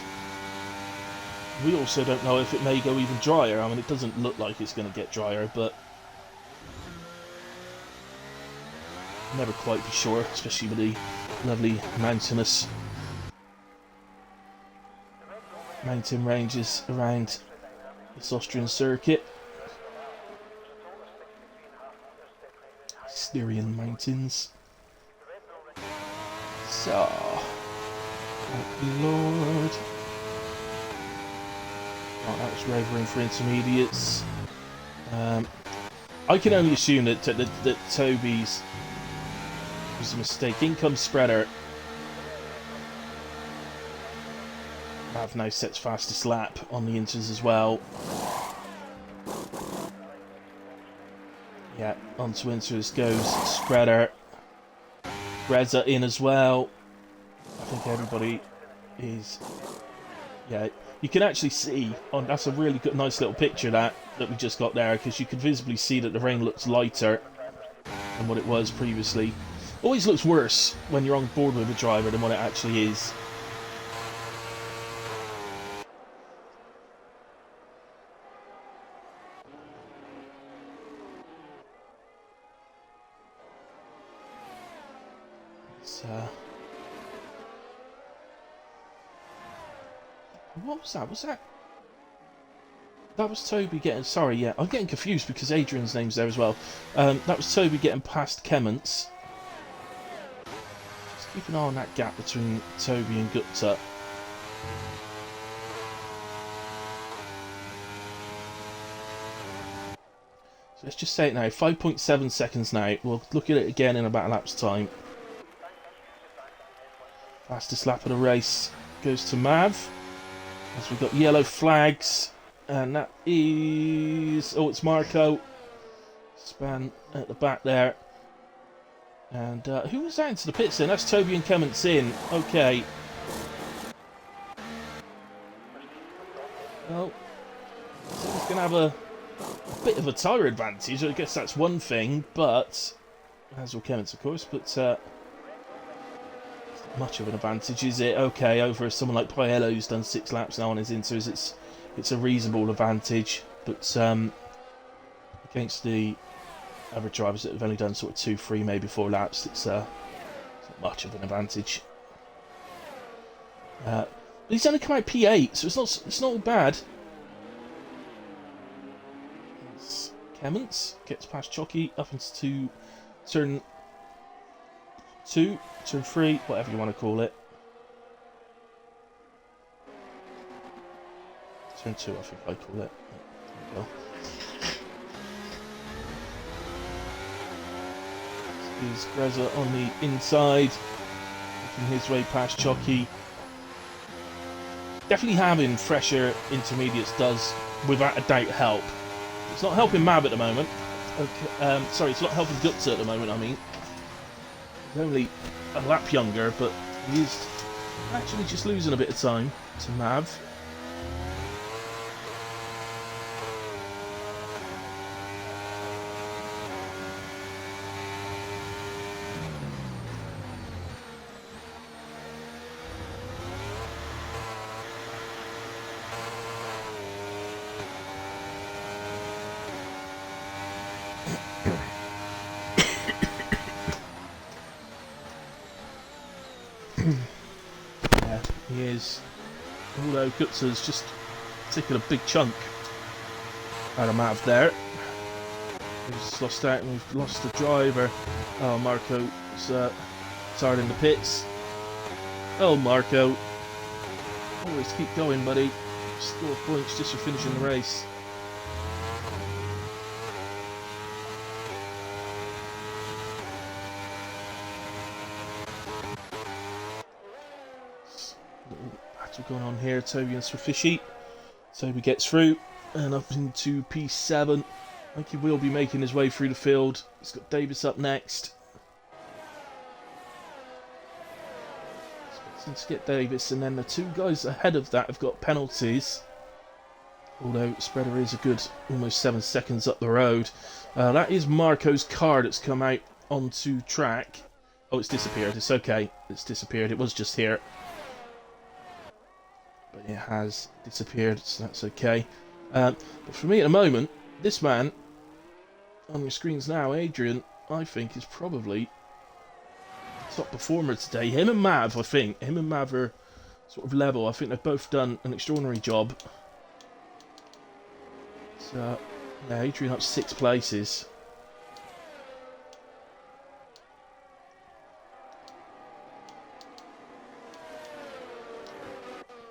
We also don't know if it may go even drier. I mean, it doesn't look like it's going to get drier, but never quite be sure, especially with the lovely mountain ranges around this Austrian circuit. Styrian mountains. So, oh Lord. Oh, that was rovering for intermediates. I can only assume that Toby's was a mistake. In comes Spreader. Mav now sets fastest lap on the inters as well. Yeah, onto inters goes Spreader. Reza in as well. I think everybody is. Yeah, you can actually see. Oh, that's a really good, nice little picture that we just got there, because you can visibly see that the rain looks lighter than what it was previously. Always looks worse when you're on board with a driver than what it actually is. What was that? Was that? That was Toby getting... Sorry, yeah. I'm getting confused because Adrian's name's there as well. That was Toby getting past Kemments. Just keep an eye on that gap between Toby and Gupta. So let's just say it now. 5.7 seconds now. We'll look at it again in about a lap's time. Fastest lap of the race goes to Mav. As we've got yellow flags. And that is... Oh, it's Marco. Span at the back there. And who was that into the pits then? That's Toby and Kemments in. Okay. Well, so he's going to have a bit of a tyre advantage. I guess that's one thing, but... As will Kemments, of course, but... much of an advantage, is it? Okay, over someone like Paello who's done 6 laps now on his inters, it's a reasonable advantage, but against the other drivers that have only done sort of 2, 3, maybe 4 laps, it's not much of an advantage. But he's only come out P8, so it's not all bad. Kemments gets past Chocky up into turn 2, turn 3, whatever you want to call it. Turn 2, I think I call it. There we go. Is Greza on the inside, making his way past Chocky. Definitely having fresher intermediates does, without a doubt, help. It's not helping Mab at the moment. Okay, sorry, it's not helping Gutsa at the moment, I mean. He's only a lap younger, but he is actually just losing a bit of time to Mav. Yeah, he is. Although Gutsa's just taken a big chunk out of Mav there. He's lost out and we've lost the driver. Oh, Marco's tired in the pits. Oh, Marco. Always keep going, buddy. Score points just for finishing the race. Battle going on here. Toby and Swifishi Toby gets through and up into P7. I think he will be making his way through the field. He's got Davis up next. To get Davis, and then the two guys ahead of that have got penalties. Although Spreader is a good almost 7 seconds up the road. That is Marco's car that's come out onto track. Oh, it's disappeared. It's okay. It's disappeared. It was just here. But it has disappeared, so that's okay. But for me at the moment, this man on your screens now, Adrian, I think is probably top performer today. Him and Mav, I think. Him and Mav are sort of level. I think they've both done an extraordinary job. So, yeah, Adrian up 6 places.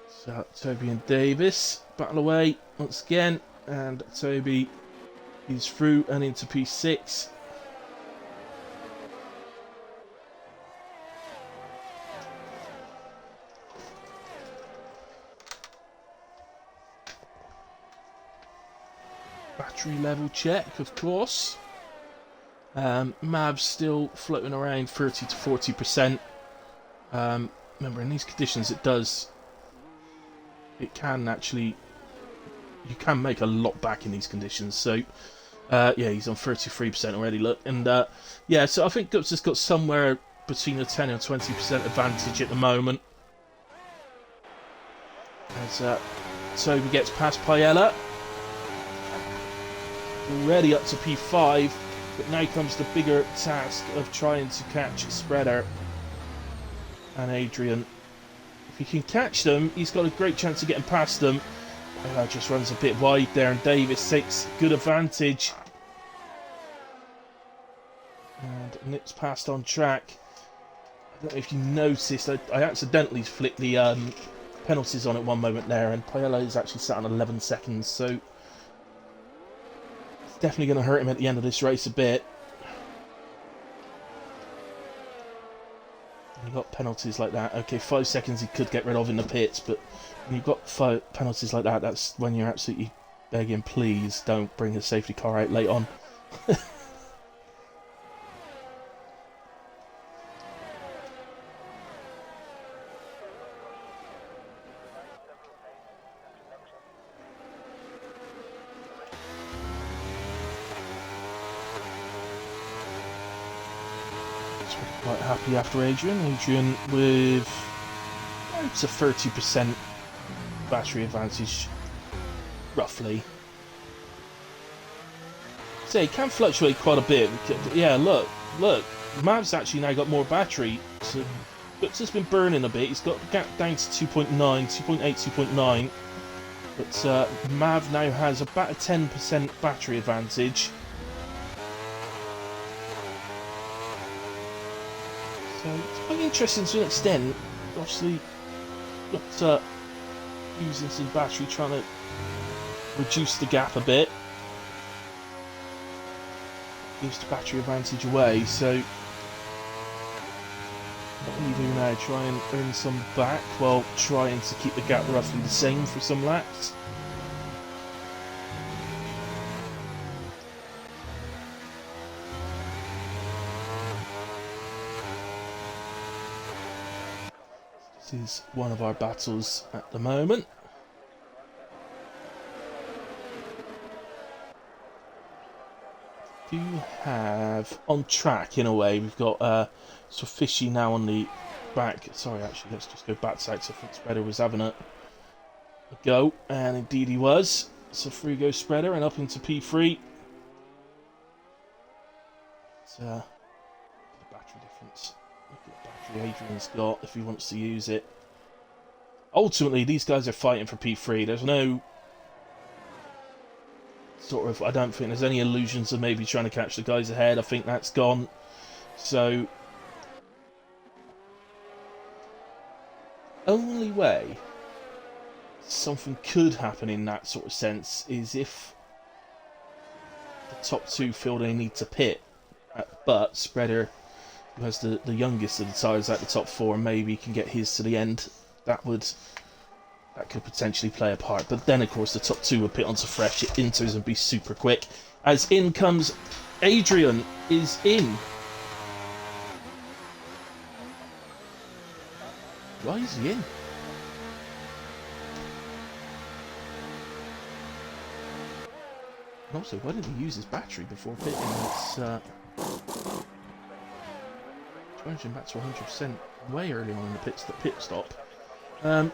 So, Toby and Davis battle away once again. And Toby is through and into P6. Battery level check, of course. Mav's still floating around 30 to 40%. Remember, in these conditions, it can actually, you can make a lot back in these conditions. So, yeah, he's on 33% already. Look, and yeah, so I think Gups has got somewhere between a 10 and 20% advantage at the moment. As Toby gets past Paella. Already up to P5, but now comes the bigger task of trying to catch Spreader and Adrian. If he can catch them, he's got a great chance of getting past them. Just runs a bit wide there, and Davis takes good advantage. And nips past on track. I don't know if you noticed, I accidentally flicked the penalties on at one moment there, and Paella is actually sat on 11 seconds, so definitely going to hurt him at the end of this race a bit. You've got penalties like that. Okay, 5 seconds he could get rid of in the pits, but when you've got 5 penalties like that, that's when you're absolutely begging, please don't bring a safety car out late on. Quite happy after Adrian. Adrian with it's a 30% battery advantage, roughly. So it can fluctuate quite a bit. Yeah, look, Mav's actually now got more battery. So Guts has been burning a bit. He's got the gap down to 2.9, 2.8, 2.9. But Mav now has about a 10% battery advantage. So it's quite interesting to an extent. Obviously, got using some battery, trying to reduce the gap a bit. Gives the battery advantage away. So what can you do now? Try and earn some back while trying to keep the gap roughly the same for some laps. This is one of our battles at the moment. Do have on track in a way. We've got sort of Fishy now on the back. Sorry, actually, let's just go back to so I think Spreader was having a go, and indeed he was. So through goes Spreader and up into P3. It's the battery difference. Look at the battery Adrian's got if he wants to use it. Ultimately, these guys are fighting for P3. There's no sort of, I don't think there's any illusions of maybe trying to catch the guys ahead. I think that's gone. So, only way something could happen in that sort of sense is if the top two feel they need to pit. But Spreader, who has the youngest of the tyres at the top four, maybe can get his to the end. That would that could potentially play a part. But then, of course, the top two will pit onto fresh inters and be super quick. As in comes Adrian, is in. Why is he in? And also, why did he use his battery before pitting? It's charging back to 100% way early on in the pit stop.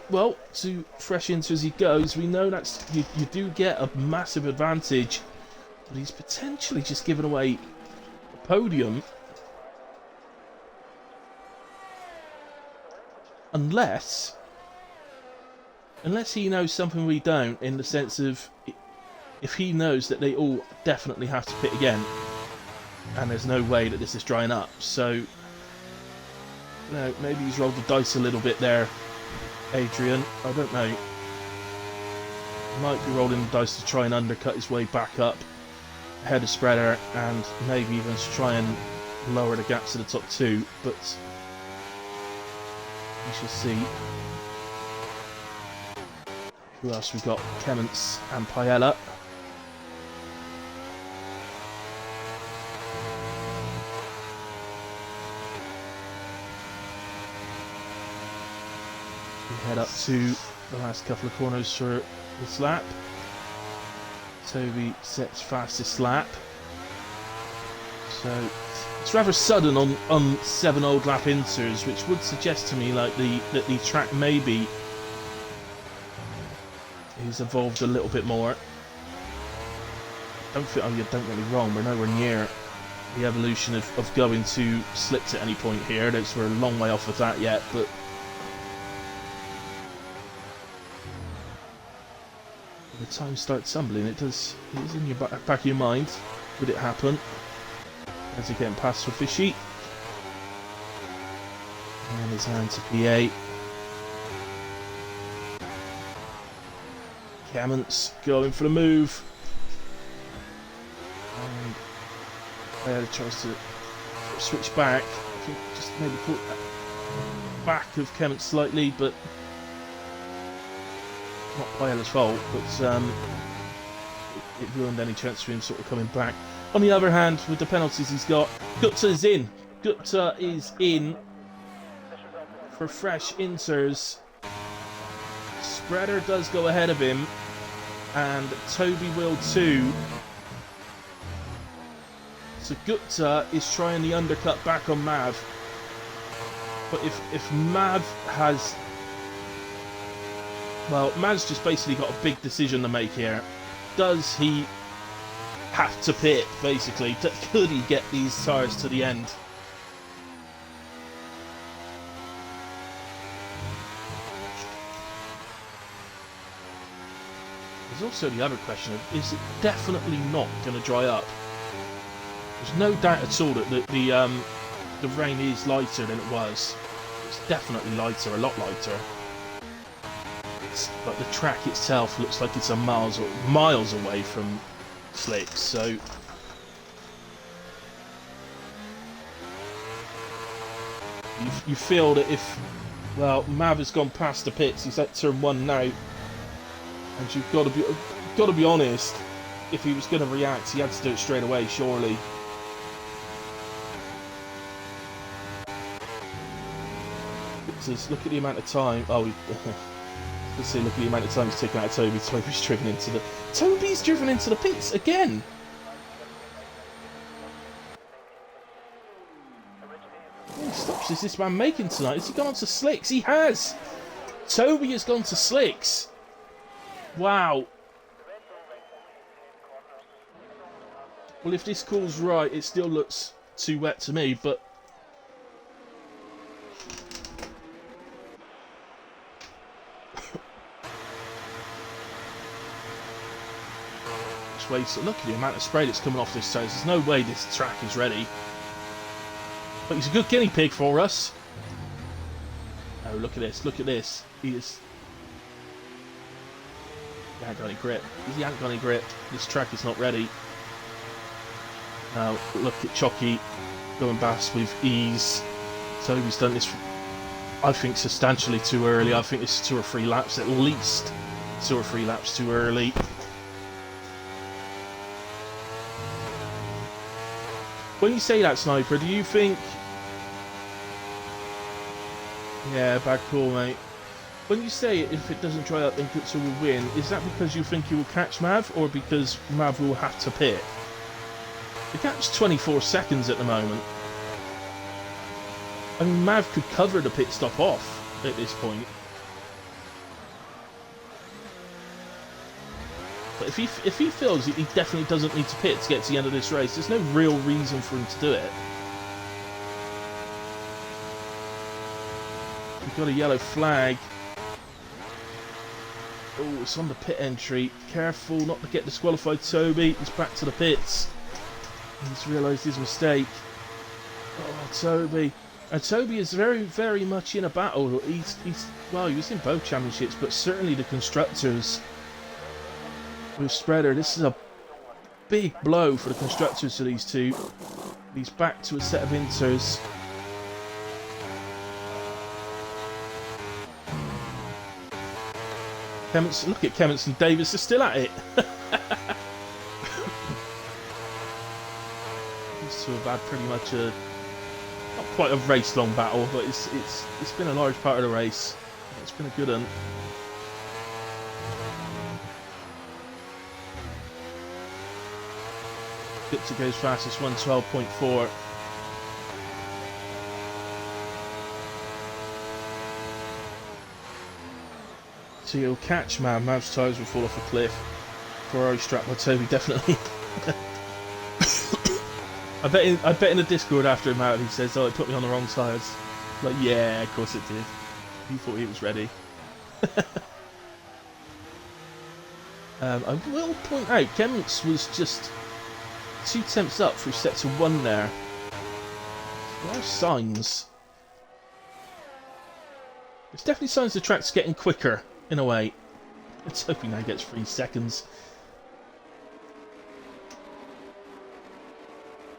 Well, to fresh into as he goes, we know that's you do get a massive advantage, but he's potentially just given away a podium. Unless he knows something we don't, in the sense of if he knows that they all definitely have to pit again, and there's no way that this is drying up. So, no, maybe he's rolled the dice a little bit there, Adrian. I don't know. He might be rolling the dice to try and undercut his way back up ahead of Spreader, and maybe even to try and lower the gap to the top two, but we shall see. Who else we got? Clements and Paella. We head up to the last couple of corners for this lap. Toby sets fastest lap. So it's rather sudden on 7 old lap inters, which would suggest to me like that the track maybe is evolved a little bit more. Don't get me wrong, we're nowhere near the evolution of going to slicks at any point here. We're a long way off of that yet, but when the time starts tumbling, it is in your back of your mind. Would it happen? As you're getting past for Fishy. And his hand to PA. Clements going for the move. And they had a chance to switch back. I think just maybe caught that back of Clements slightly, but not Paella's fault, but it ruined any chance for him sort of coming back. On the other hand, with the penalties he's got, Gupta is in. Gupta is in for fresh inters. Spreader does go ahead of him, and Toby will too. So Gupta is trying the undercut back on Mav. But if Mav has... Well, Mav's just basically got a big decision to make here. Does he have to pit, basically? Could he get these tyres to the end? There's also the other question of, is it definitely not going to dry up? There's no doubt at all that the rain is lighter than it was. It's definitely lighter, a lot lighter. But the track itself looks like it's miles away from slicks, so you feel that if, well, Mav has gone past the pits, he's at turn 1 now, and you've got to be honest, if he was going to react, he had to do it straight away, surely. Because look at the amount of time. Oh, let's see. Look at the amount of time he's taken out of Toby. Toby's driven into the pits again. How many stops is this man making tonight? Has he gone on to slicks? He has. Toby has gone to slicks. Wow. Well, if this call's right, it still looks too wet to me, but so look at the amount of spray that's coming off this tire. There's no way this track is ready. But he's a good guinea pig for us. Oh, look at this. Look at this. He hasn't got any grip. He hasn't got any grip. This track is not ready. Now, look at Chocky going past with ease. Toby's done this. I think substantially too early. I think it's 2 or 3 laps at least. 2 or 3 laps too early. When you say that, Sniper, do you think... Yeah, bad call, mate. When you say if it doesn't dry up then Gutsa will win, is that because you think he will catch Mav, or because Mav will have to pit? The gap's 24 seconds at the moment. I mean, Mav could cover the pit stop off at this point. But if he feels he definitely doesn't need to pit to get to the end of this race, there's no real reason for him to do it. We've got a yellow flag. Oh, it's on the pit entry. Careful not to get disqualified, Toby. He's back to the pits. He's realised his mistake. Oh, Toby. And Toby is very, very much in a battle. Well, he was in both championships, but certainly the Constructors with Spreader. This is a big blow for the Constructors for these two. He's back to a set of inters. Look at Kemmons and Davis are still at it. These two have had pretty much a, not quite a race-long battle, but it's been a large part of the race. It's been a good one. Gutsa goes fastest, 1:12.4. So you'll catch Mav's tyres will fall off a cliff. Ferrari strap by Toby, definitely. I bet in the Discord after him out he says, "Oh, it put me on the wrong tyres." Like, yeah, of course it did. He thought he was ready. I will point out, Kemmons was just 2 tenths up through sector 1 there. There are signs. There's definitely signs the track's getting quicker. In a way. Let's hope he now gets 3 seconds.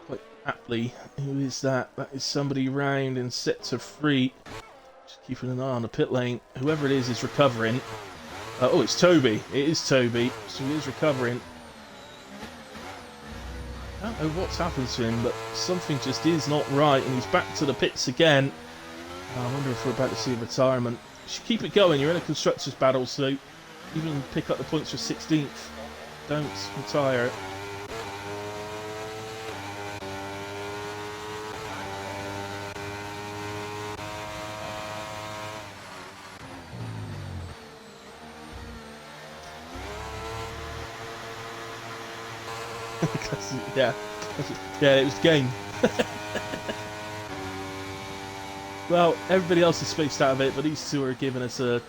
Quite aptly. Who is that? That is somebody round in sector 3. Just keeping an eye on the pit lane. Whoever it is recovering. Oh, it's Toby. It is Toby. So he is recovering. I don't know what's happened to him, but something just is not right. And he's back to the pits again. I wonder if we're about to see a retirement. You should keep it going. You're in a Constructors battle, so even pick up the points for 16th. Don't retire. Yeah, it was game. Well, everybody else is spaced out of it, but these two are giving us a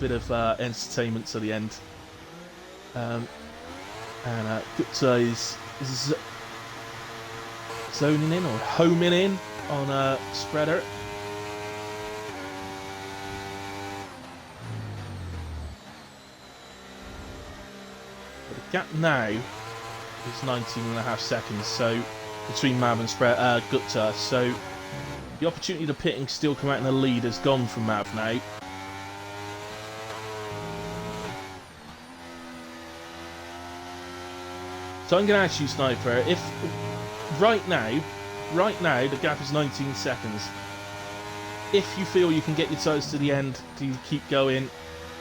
bit of entertainment to the end. And Gutsa is zoning in or homing in on Spreader. But the gap now is 19.5 seconds, so between Mav and Gutsa. So the opportunity to pit and still come out in the lead has gone from Mav now. So I'm going to ask you, Sniper, if right now the gap is 19 seconds. If you feel you can get your tyres to the end, do you keep going,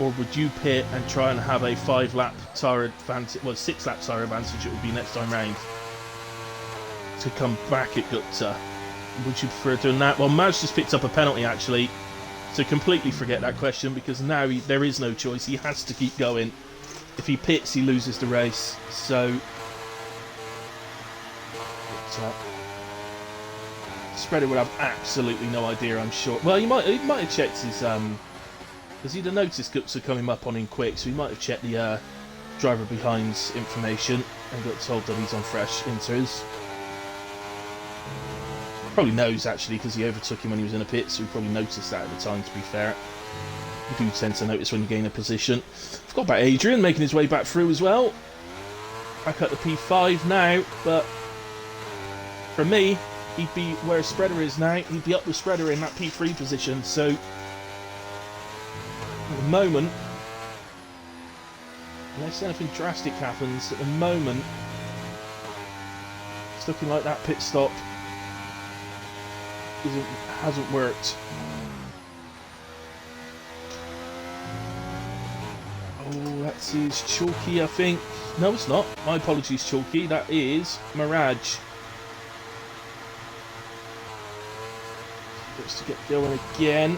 or would you pit and try and have a 5-lap tyre advantage, well, 6-lap tyre advantage it would be next time round, to come back at Gutsa? Would you prefer doing that? Well, Maz just picked up a penalty, actually, so completely forget that question, because now there is no choice. He has to keep going. If he pits, he loses the race. So, Spreader would have absolutely no idea, I'm sure. Well, he might have checked his because he'd have noticed Gutsa coming up on him quick, so he might have checked the driver behind's information and got told that he's on fresh inters. Probably knows, actually, because he overtook him when he was in a pit, so he probably noticed that at the time, to be fair. You do tend to notice when you gain a position. Forgot about Adrian making his way back through as well. Back up to P5 now, but for me, he'd be where Spreader is now. He'd be up with Spreader in that P3 position, so the moment, unless anything drastic happens, at the moment, it's looking like that pit stop hasn't worked. Oh, that's his Chalky, I think. No, it's not. My apologies, Chalky. That is Mirage. Just to get going again.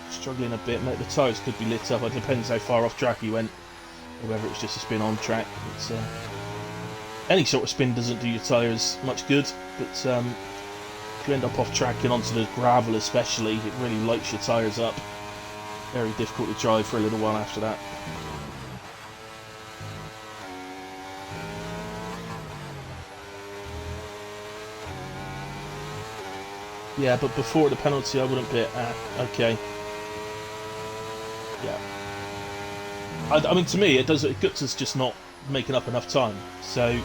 Struggling a bit, mate. The tyres could be lit up. It depends how far off track he went, or whether it's just a spin on track. It's, any sort of spin doesn't do your tyres much good, but if you end up off track and onto the gravel especially, it really lights your tyres up. Very difficult to drive for a little while after that. Yeah, but before the penalty I wouldn't pit. Okay. Yeah. I mean, to me, Gut's just not making up enough time. So,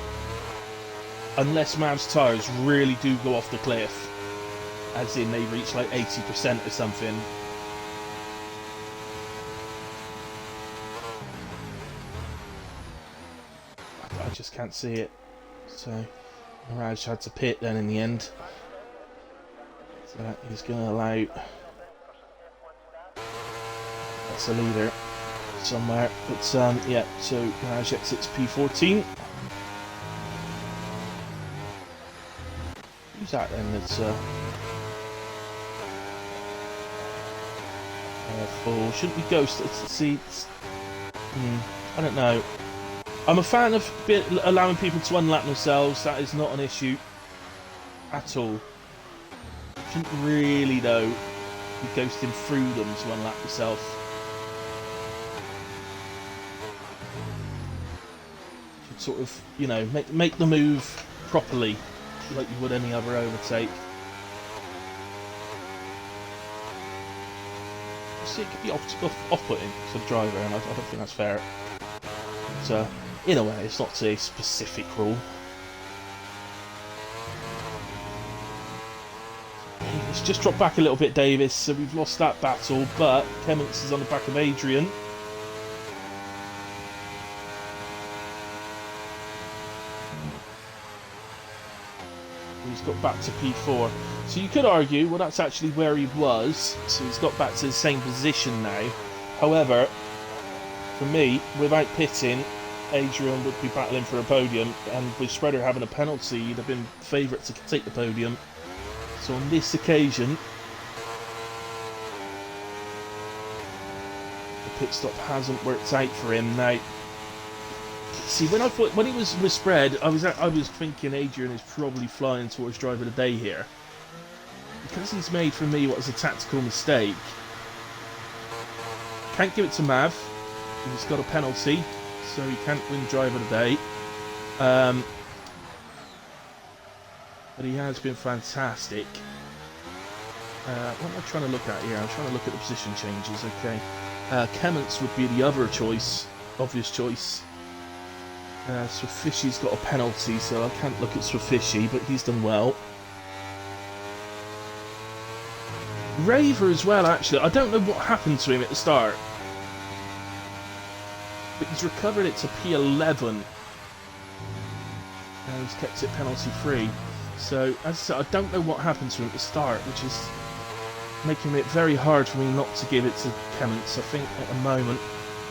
unless Mav's tyres really do go off the cliff, as in they reach like 80% or something, I just can't see it. So, Mirage had to pit then in the end. So that is going to allow... That's a leader somewhere. But yeah, so Mirage exits P14. Who's that then? That's full. Shouldn't be Ghost. See, I don't know. I'm a fan of allowing people to unlap themselves. That is not an issue at all. Shouldn't really, though, be ghosting through them to unlap yourself. Should sort of, you know, make the move properly, like you would any other overtake. See, it could be off-putting to the driver, and I don't think that's fair. But, in a way, it's not a specific rule. It's just dropped back a little bit, Davis, so we've lost that battle, but Clements is on the back of Adrian. He's got back to P4. So you could argue, well, that's actually where he was, so he's got back to the same position now. However, for me, without pitting, Adrian would be battling for a podium, and with Spreader having a penalty, he'd have been favourite to take the podium. So on this occasion, the pit stop hasn't worked out for him. Now, see, when he was with Spread, I was thinking Adrian is probably flying towards driver of the day here, because he's made for me what was a tactical mistake. Can't give it to Mav. He's got a penalty, so he can't win driver of the day. But he has been fantastic. What am I trying to look at here? I'm trying to look at the position changes. Okay, Clements would be the other choice, obvious choice. Swifishy's got a penalty, so I can't look at Swifishy, but he's done well. Raver as well, actually. I don't know what happened to him at the start, but he's recovered it to P11. And he's kept it penalty free. So, as I said, I don't know what happened to him at the start, which is making it very hard for me not to give it to Clements, I think, at the moment.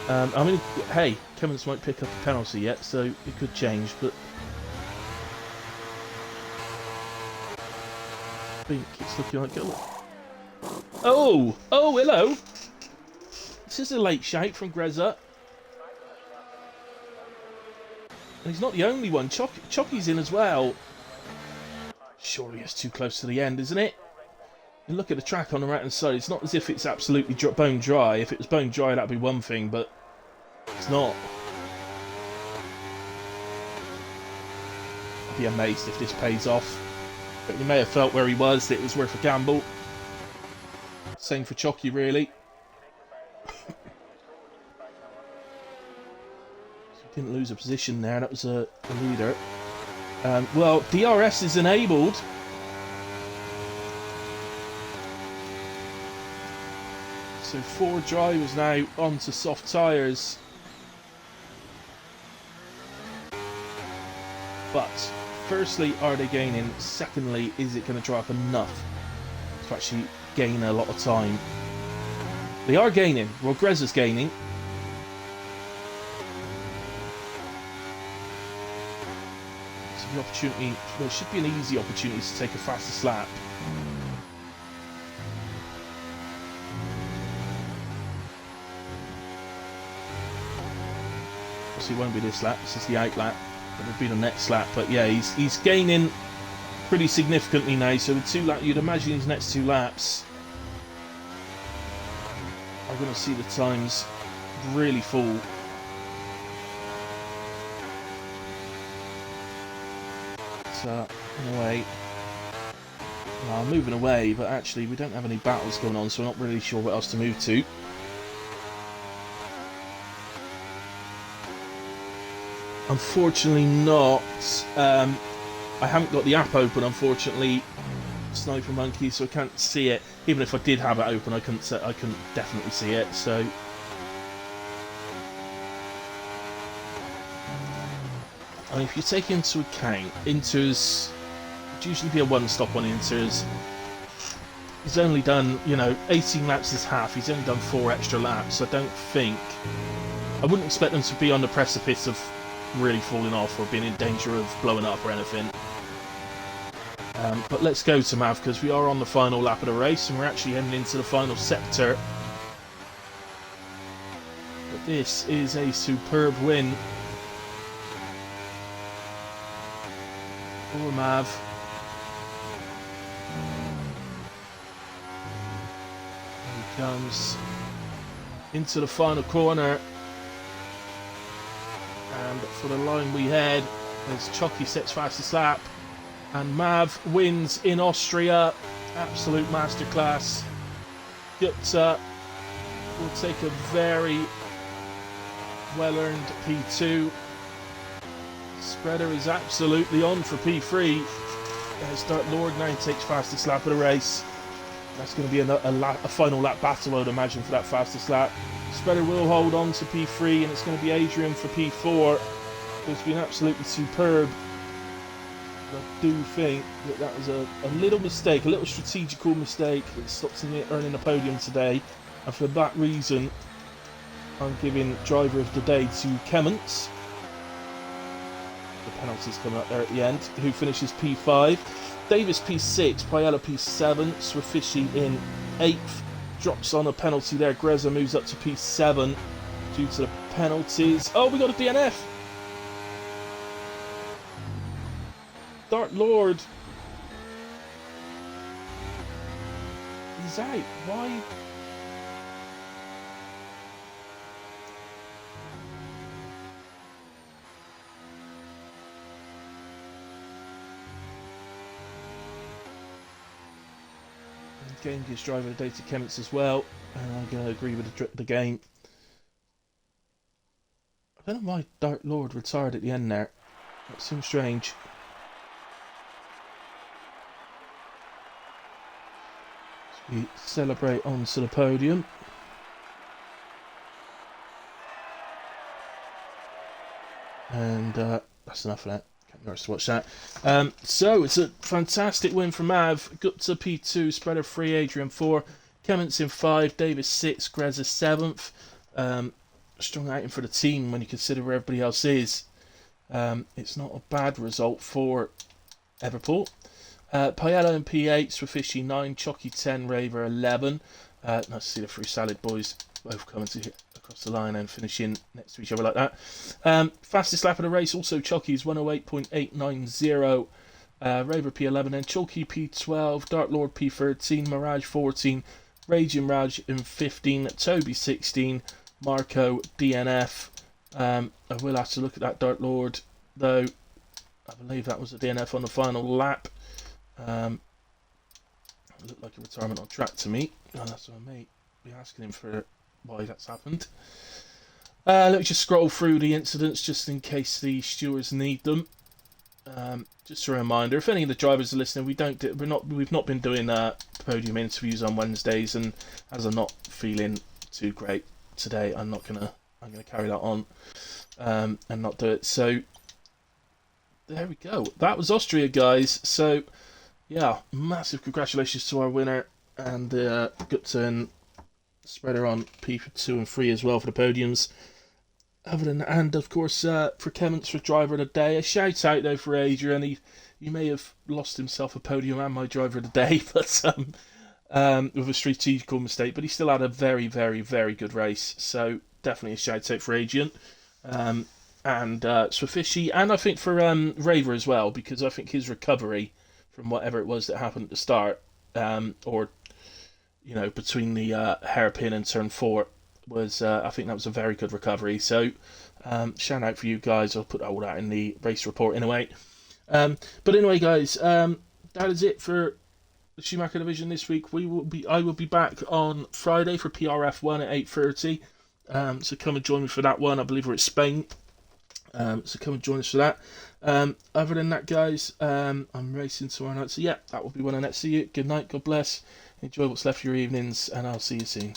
I mean, hey, Clements won't pick up a penalty yet, so it could change, but I think it's looking like... Oh, hello! This is a late shout from Greza. And he's not the only one. Chocky's in as well. Surely it's too close to the end, isn't it? You look at the track on the right hand side, it's not as if it's absolutely bone dry. If it was bone dry, that'd be one thing, but it's not. I'd be amazed if this pays off. But he may have felt where he was that it was worth a gamble. Same for Chocky, really. Didn't lose a position there, that was a leader. Well, DRS is enabled. So 4 drivers now onto soft tyres. But firstly, are they gaining? Secondly, is it going to dry up enough to actually gain a lot of time? They are gaining. Rogreza's gaining. So the opportunity, there should be an easy opportunity to take a fastest lap. Obviously it won't be this lap, this is the out lap. It would be the next lap, but yeah, he's gaining pretty significantly now. So the 2 lap, you'd imagine his next 2 laps are going to see the times really fall. So in a way, well, I'm moving away, but actually we don't have any battles going on, so I'm not really sure what else to move to. Unfortunately not. I haven't got the app open, unfortunately, Sniper Monkey, so I can't see it. Even if I did have it open, I couldn't definitely see it. So I mean, if you take into account Inters, would usually be a one-stop on Inters. He's only done, 18 laps is half. He's only done 4 extra laps. I wouldn't expect them to be on the precipice of really falling off or being in danger of blowing up or anything. But let's go to Mav, because we are on the final lap of the race and we're actually heading into the final sector. But this is a superb win for Mav. Here he comes into the final corner. And for the line we head, as Chucky sets fastest lap, and Mav wins in Austria. Absolute masterclass. Gupta will take a very well-earned P2. Spreader is absolutely on for P3. As Dark Lord now takes fastest lap of the race. That's going to be a final lap battle, I would imagine, for that fastest lap. Spreader will hold on to P3, and it's going to be Adrian for P4. It's been absolutely superb. I do think that was a little mistake, a little strategical mistake that stopped him earning a podium today. And for that reason, I'm giving driver of the day to Kemmons. The penalties coming up there at the end. Who finishes P5. Davis P6, Paella P7, Swifishi in 8th. Drops on a penalty there. Greza moves up to P7 due to the penalties. Oh, we got a DNF. Dark Lord. He's out. Why? Game gives driver of the day to Kemmons as well, and I'm going to agree with the game. I don't know why Dark Lord retired at the end there. That seems strange. So we celebrate onto the podium. And that's enough of that. Can't be arsed to watch that. So it's a fantastic win from Mav. Gupta P2, Spreader 3, Adrian 4, Kemmons in 5, Davis 6, Greza 7th. Strong outing for the team when you consider where everybody else is. It's not a bad result for Everport. Paella in P8, Swifishi 9, Chocky 10, Raver 11. Nice to see the 3 Salad boys both coming across the line and finishing next to each other like that. Fastest lap of the race, also Chucky's 108.890. Raver P11, then Chalky P12, Dark Lord P13, Mirage 14, Raging Raj in 15, Toby 16, Marco DNF. I will have to look at that Dark Lord though. I believe that was a DNF on the final lap. It looked like a retirement on track to me. Oh, that's what I may be asking him for why that's happened. Let me just scroll through the incidents just in case the stewards need them. Just a reminder, if any of the drivers are listening, we've not been doing podium interviews on Wednesdays, and as I'm not feeling too great today, I'm gonna carry that on and not do it. So there we go. That was Austria, guys. So yeah, massive congratulations to our winner, and Gutton spreader on P2 and 3 as well for the podiums. Other than that, and of course for Clements for driver of the day. A shout out though for Adrian. He may have lost himself a podium and my driver of the day, but with a strategical mistake. But he still had a very, very, very good race. So definitely a shout out for Adrian. And Swifishy, and I think for Raver as well, because I think his recovery from whatever it was that happened at the start, or between the hairpin and turn 4, was I think that was a very good recovery. So shout out for you guys. I'll put all that in the race report in a way. But anyway, guys, that is it for the Schumacher division this week. I will be back on Friday for PRF1 at 8:30. So come and join me for that one. I believe we're at Spain. So come and join us for that. Other than that, guys, I'm racing tomorrow night. So yeah, that will be when I next see you. Good night. God bless. Enjoy what's left of your evenings, and I'll see you soon.